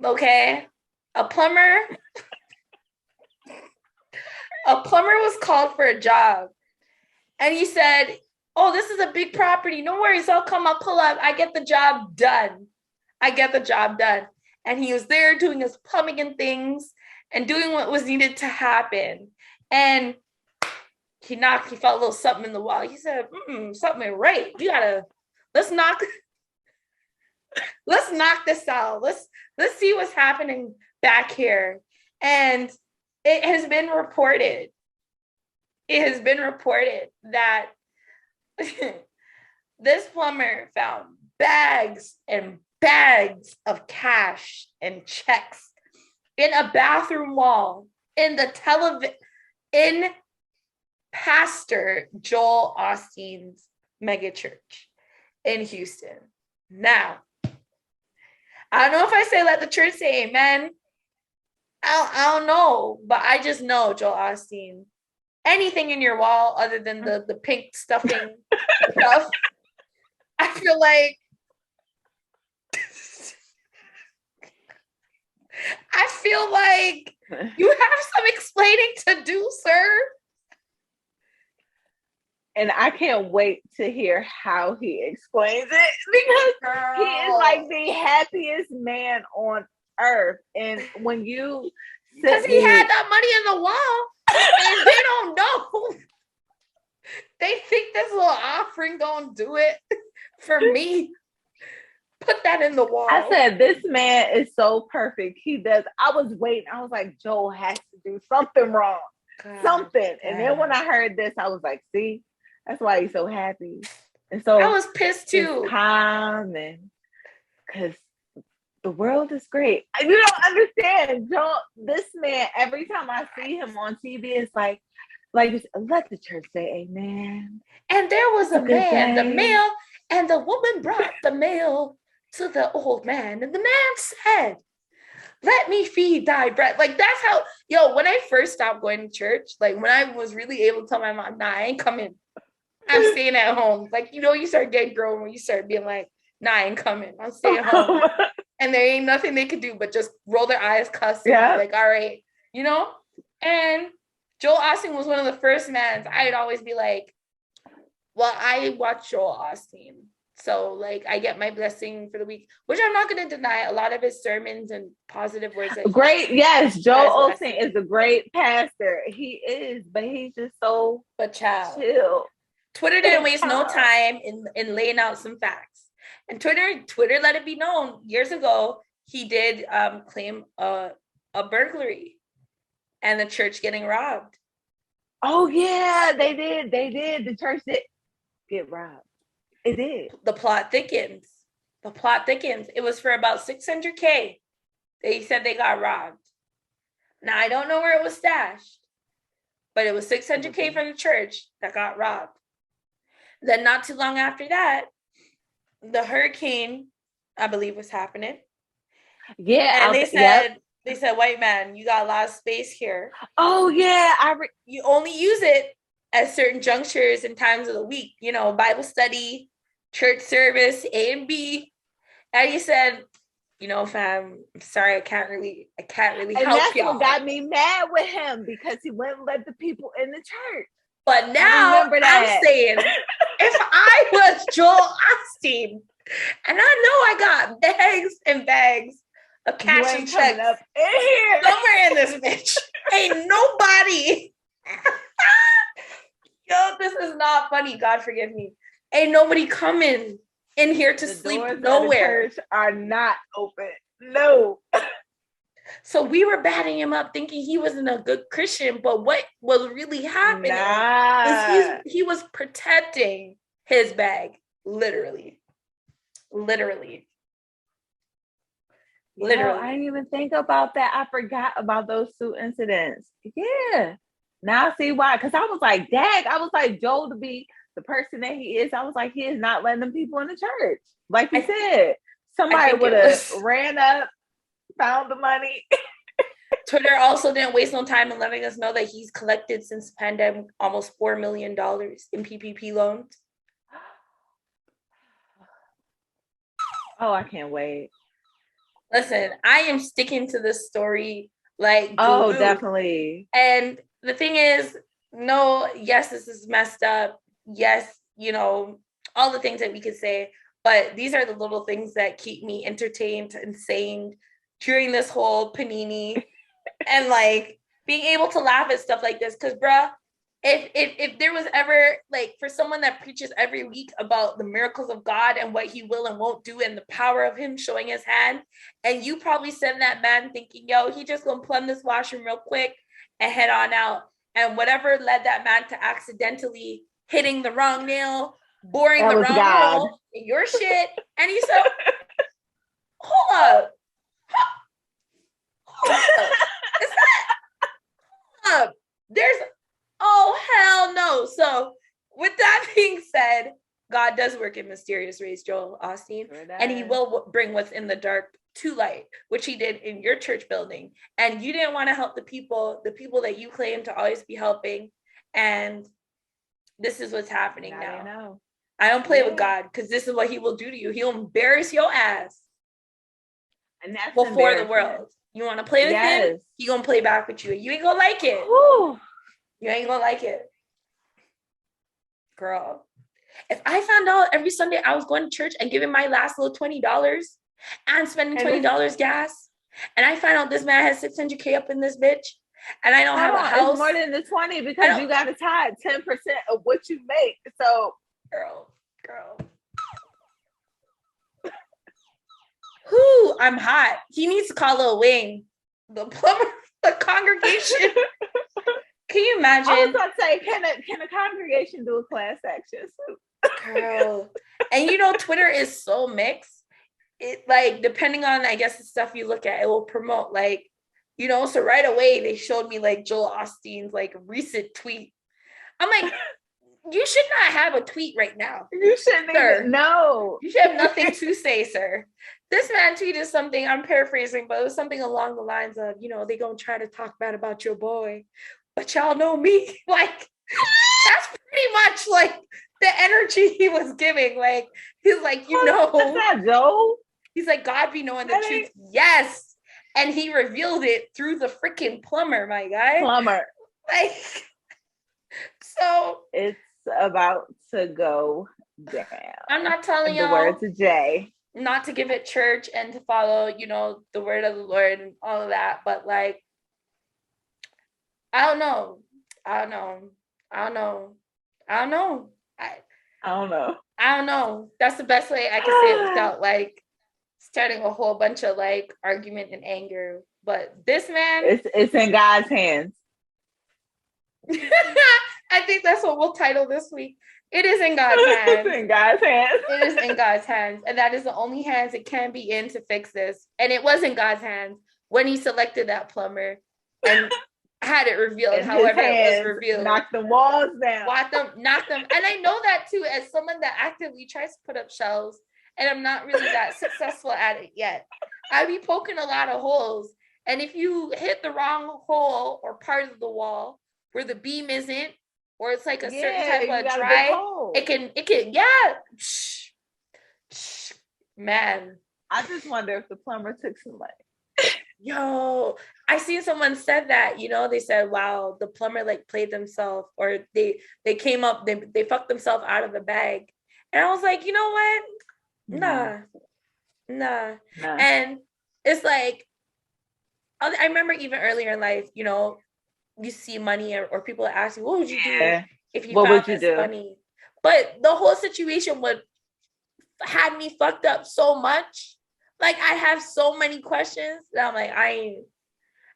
Okay? A plumber was called for a job. And he said, oh, this is a big property. No worries. I'll pull up. I get the job done. And he was there doing his plumbing and things and doing what was needed to happen. And he felt a little something in the wall. He said, something ain't right. Let's knock this out. Let's see what's happening back here. And it has been reported that this plumber found bags and bags of cash and checks in a bathroom wall in Pastor Joel Osteen's megachurch in Houston. Now, I don't know if I say let the church say amen. I don't know, but I just know, Joel Osteen, anything in your wall other than the pink stuffing stuff, I feel like you have some explaining to do, sir. And I can't wait to hear how he explains it, because he is like the happiest man on earth. And when you because he had that money in the wall and they don't know. They think this little offering gonna do it for me. Put that in the wall. I said, this man is so perfect. He does. I was waiting. I was like, Joel has to do something wrong. Something. And then when I heard this, I was like, see, that's why he's so happy. And so I was pissed too. Calm, and because the world is great. You don't understand, Joel. This man, every time I see him on TV, it's like let the church say amen. And there was a man, the male, and the woman brought the male to the old man, and the man said, let me feed thy bread. Like, that's how, when I first stopped going to church, like when I was really able to tell my mom, nah, I ain't coming. I'm staying at home. Like, you start getting grown when you start being like, nah, I ain't coming. I'm staying home. And there ain't nothing they could do but just roll their eyes, cuss, and be like, all right, And Joel Osteen was one of the first mans I'd always be like, Well, I watch Joel Osteen. So like I get my blessing for the week, which I'm not gonna deny. A lot of his sermons and positive words that great. Yes, Joel Osteen is a great pastor. He is, but he's just so chill. Twitter didn't waste no time in laying out some facts. And Twitter let it be known years ago he did claim a burglary and the church getting robbed. Oh yeah, they did. The church did get robbed. It did. The plot thickens. It was for about $600K. They said they got robbed. Now I don't know where it was stashed, but it was $600K from the church that got robbed. Then not too long after that, the hurricane, I believe, was happening. Yeah, and they said, white man, you got a lot of space here. Oh yeah, you only use it at certain junctures and times of the week. You know, Bible study, church service, A and B. And he said, you know, fam, I'm sorry, I can't really help y'all. And that's what got me mad with him, because he wouldn't let the people in the church. But now I'm saying, if I was Joel Osteen, and I know I got bags and bags of cash and checks up in here somewhere in this bitch, ain't nobody. Yo, this is not funny. God forgive me. Ain't nobody coming in here to sleep nowhere. The church are not open. No. So we were batting him up, thinking he wasn't a good Christian, but what was really happening is he was protecting his bag, literally. I didn't even think about that. I forgot about those two incidents. Yeah. Now I see why. Because I was like, dang, I was like, Joel, to be the person that he is, I was like, he is not letting them people in the church. Like you said, somebody would have ran up, found the money. Twitter also didn't waste no time in letting us know that he's collected since the pandemic almost $4 million in PPP loans. Oh, I can't wait. Listen, I am sticking to this story like glue. Definitely. And the thing is, yes, this is messed up. Yes, you know, all the things that we could say, but these are the little things that keep me entertained and sane during this whole panini and like being able to laugh at stuff like this. Because bruh, if there was ever, like, for someone that preaches every week about the miracles of God and what he will and won't do and the power of him showing his hand, and you probably send that man thinking, yo, he just gonna plumb this washroom real quick and head on out, and whatever led that man to accidentally hitting the wrong nail, boring the wrong hole in your shit, and he said, hold up. Is that? Hold up. Oh, hell no. So with that being said, God does work in mysterious ways, Joel Osteen, and he will bring what's in the dark to light, which he did in your church building. And you didn't want to help the people that you claim to always be helping. And this is what's happening now. I don't play with God, because this is what he will do to you. He'll embarrass your ass. And that's before the world. You want to play with him? He gonna play back with you. You ain't gonna like it. Woo. You ain't gonna like it. Girl. If I found out every Sunday I was going to church and giving my last little $20 and spending $20 gas, and I find out this man has $600K up in this bitch, and I don't have a house. It's more than the 20 because you got to tie 10% of what you make. So, girl. Whoo, I'm hot. He needs to call Lil Wayne, the plumber, the congregation. Can you imagine? I was about to say, can a congregation do a class action suit? Girl. And you know, Twitter is so mixed. It, like, depending on, I guess, the stuff you look at, it will promote, like, you know, so right away they showed me like Joel Osteen's like recent tweet. I'm like, you should not have a tweet right now. You shouldn't even know. You should have nothing to say, sir. This man tweeted something, I'm paraphrasing, but it was something along the lines of, you know, they gonna try to talk bad about your boy, but y'all know me. Like, that's pretty much like the energy he was giving. Like, he's like, you know. Is that Joe? He's like, God be knowing the truth. Yes. And he revealed it through the freaking plumber, my guy. Plumber. Like, so it's about to go down. I'm not telling the y'all. words of Jay. Not to give it church and to follow, the word of the Lord and all of that, but like, I don't know. I don't know. That's the best way I can say it without like starting a whole bunch of like argument and anger. But this man, it's in God's hands. I think that's what we'll title this week. It is in God's hands. It's in God's hands. It is in God's hands. And that is the only hands it can be in to fix this. And it was in God's hands when he selected that plumber and had it revealed however it was revealed. Knock the walls down. Knock them. And I know that too, as someone that actively tries to put up shelves, and I'm not really that successful at it yet. I be poking a lot of holes. And if you hit the wrong hole or part of the wall where the beam isn't, or it's like a certain type of dry, it can, man. I just wonder if the plumber took some money. Yo, I seen someone said that, they said, wow, the plumber like played themselves, or they came up, they fucked themselves out of the bag. And I was like, you know what? Nah. And it's like, I remember even earlier in life, you see money or people ask you, what would you do if you found this money? But the whole situation had me fucked up so much. Like, I have so many questions that I'm like,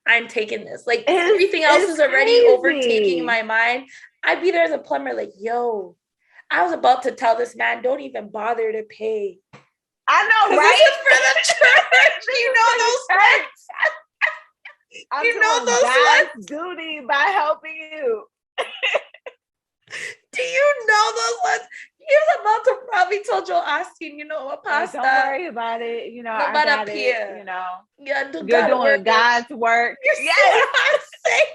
I'm taking this. Like, everything else is already overtaking my mind. I'd be there as a plumber, like, yo, I was about to tell this man, don't even bother to pay. I know, right? This is for the church. You know those ones. You know those ones. Duty by helping you. Do you know those ones? He was about to probably tell Joel Osteen, what pasta. Don't worry about it. I got it. Yeah, you're doing God's work. Yes. I'm saying.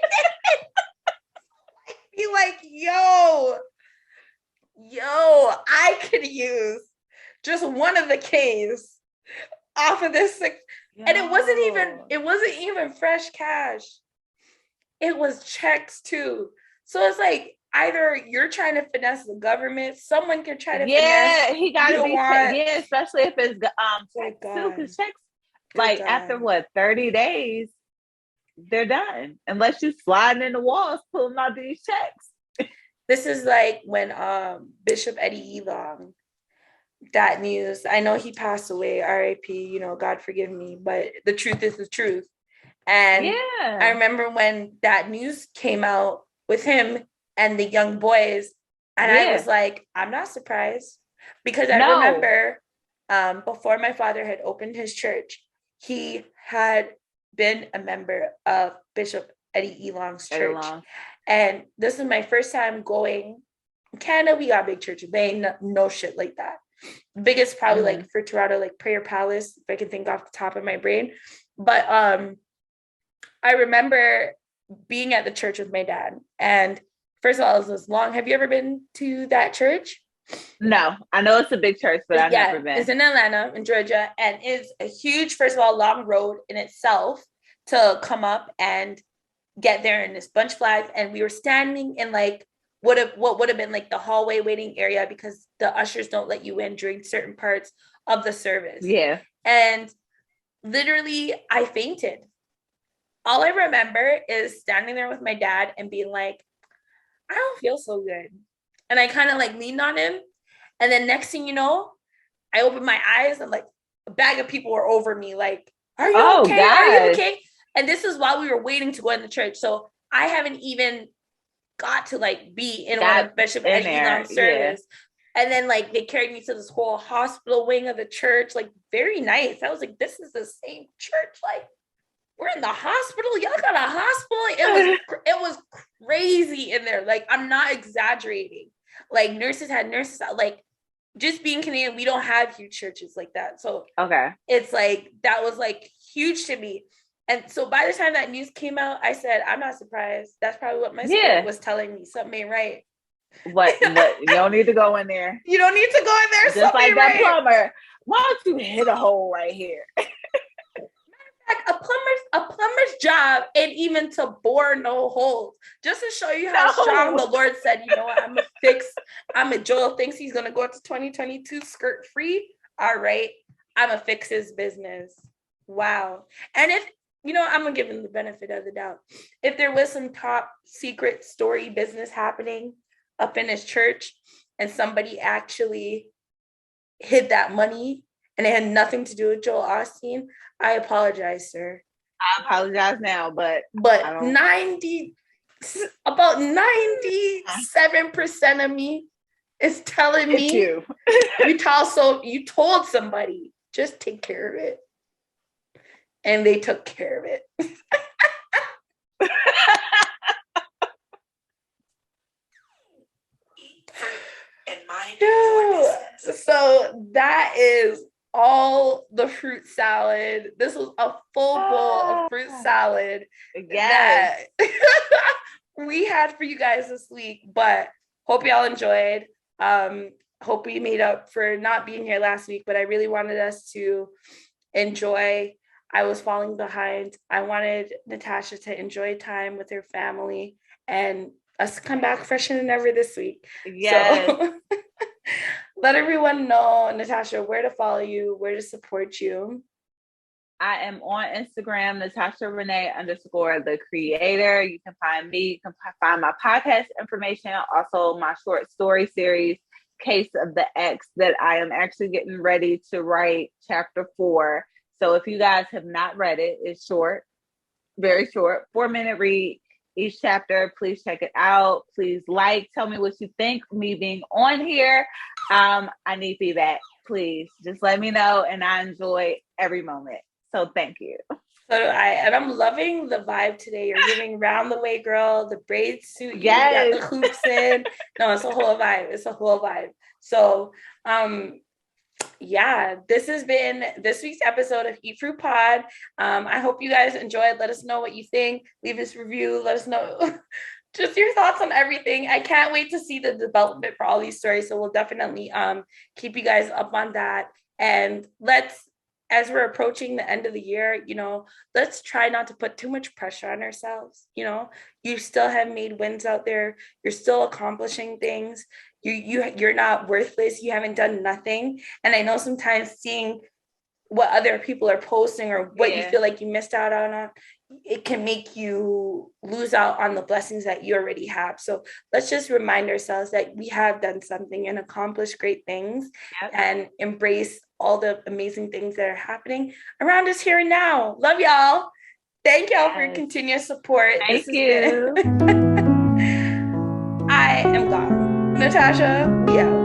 Be like, yo, I could use just one of the K's off of this. And it wasn't even fresh cash. It was checks too. So it's like, either you're trying to finesse the government, someone can try to finesse. Yeah, he got to be. Yeah, especially if it's checks too, because checks after 30 days, they're done. Unless you sliding in the walls, pulling out these checks. This is like when Bishop Eddie Elong, that news. I know he passed away, R.I.P. God forgive me, but the truth is the truth. And I remember when that news came out with him and the young boys, and I was like, I'm not surprised, because I remember before my father had opened his church, he had been a member of Bishop Eddie Elong's church. And this is my first time going. In Canada, we got big churches. They ain't no shit like that. The biggest probably like for Toronto, like Prayer Palace, if I can think off the top of my brain. But I remember being at the church with my dad, and first of all, it was long. Have you ever been to that church? No, I know it's a big church, but I've never been. It's in Atlanta, in Georgia, and it's a huge, first of all, long road in itself to come up and get there in this bunch of flags. And we were standing in like what would have been like the hallway waiting area, because the ushers don't let you in during certain parts of the service. Yeah. And literally, I fainted. All I remember is standing there with my dad and being like, I don't feel so good. And I kind of like leaned on him. And then next thing you know, I opened my eyes and like a bag of people were over me. Like, are you okay? God. Are you okay? And this is while we were waiting to go in the church. So I haven't even got to like be in one of Bishop Eddie Elong's service. Yeah. And then like they carried me to this whole hospital wing of the church. Like, very nice. I was like, this is the same church. Like, we're in the hospital. Y'all got a hospital. It was crazy in there. Like, I'm not exaggerating. Like, nurses had nurses out. Like, just being Canadian, we don't have huge churches like that. So it's like, that was like huge to me. And so by the time that news came out, I said, I'm not surprised. That's probably what my spirit was telling me. Something ain't right. What? You don't need to go in there. You don't need to go in there. Just like that plumber. Why don't you hit a hole right here? Like a plumber's job ain't even to bore no holes. Just to show you how strong the Lord said, you know what, Joel thinks he's gonna go into 2022 skirt free. All right, I'm gonna fix his business. Wow. And if I'm gonna give him the benefit of the doubt. If there was some top secret story business happening up in his church and somebody actually hid that money and it had nothing to do with Joel Osteen, I apologize, sir. I apologize now, but about 97% of me is telling me you. you told somebody, just take care of it. And they took care of it. And mind your business. So that is all the fruit salad. This was a full bowl of fruit salad that we had for you guys this week, but hope y'all enjoyed. Hope we made up for not being here last week, but I really wanted us to enjoy. I was falling behind. I wanted Natasha to enjoy time with her family and us to come back fresher than ever this week. Yes. So, let everyone know, Natasha, where to follow you, where to support you. I am on Instagram, Natasha Renee _ the creator. You can find me. You can find my podcast information, also my short story series, Case of the X, that I am actually getting ready to write chapter 4. So if you guys have not read it, it's short, very short, 4-minute read each chapter. Please check it out. Please tell me what you think of me being on here. I need feedback. Please just let me know. And I enjoy every moment. So thank you. So do I. And I'm loving the vibe today. You're giving round the way, girl, the braid suit. Yes. You got the hoops in. No, it's a whole vibe. It's a whole vibe. So, yeah, this has been this week's episode of Eat Fruit Pod. I hope you guys enjoyed. Let us know what you think. Leave us a review. Let us know just your thoughts on everything. I can't wait to see the development for all these stories. So we'll definitely keep you guys up on that. And as we're approaching the end of the year, let's try not to put too much pressure on ourselves. You still have made wins out there. You're still accomplishing things. You're not worthless. You haven't done nothing. And I know sometimes seeing what other people are posting or what you feel like you missed out on, it can make you lose out on the blessings that you already have. So let's just remind ourselves that we have done something and accomplished great things and embrace all the amazing things that are happening around us here and now. Love y'all. Thank y'all for your continuous support. Thank you. I am gone. Natasha, yeah.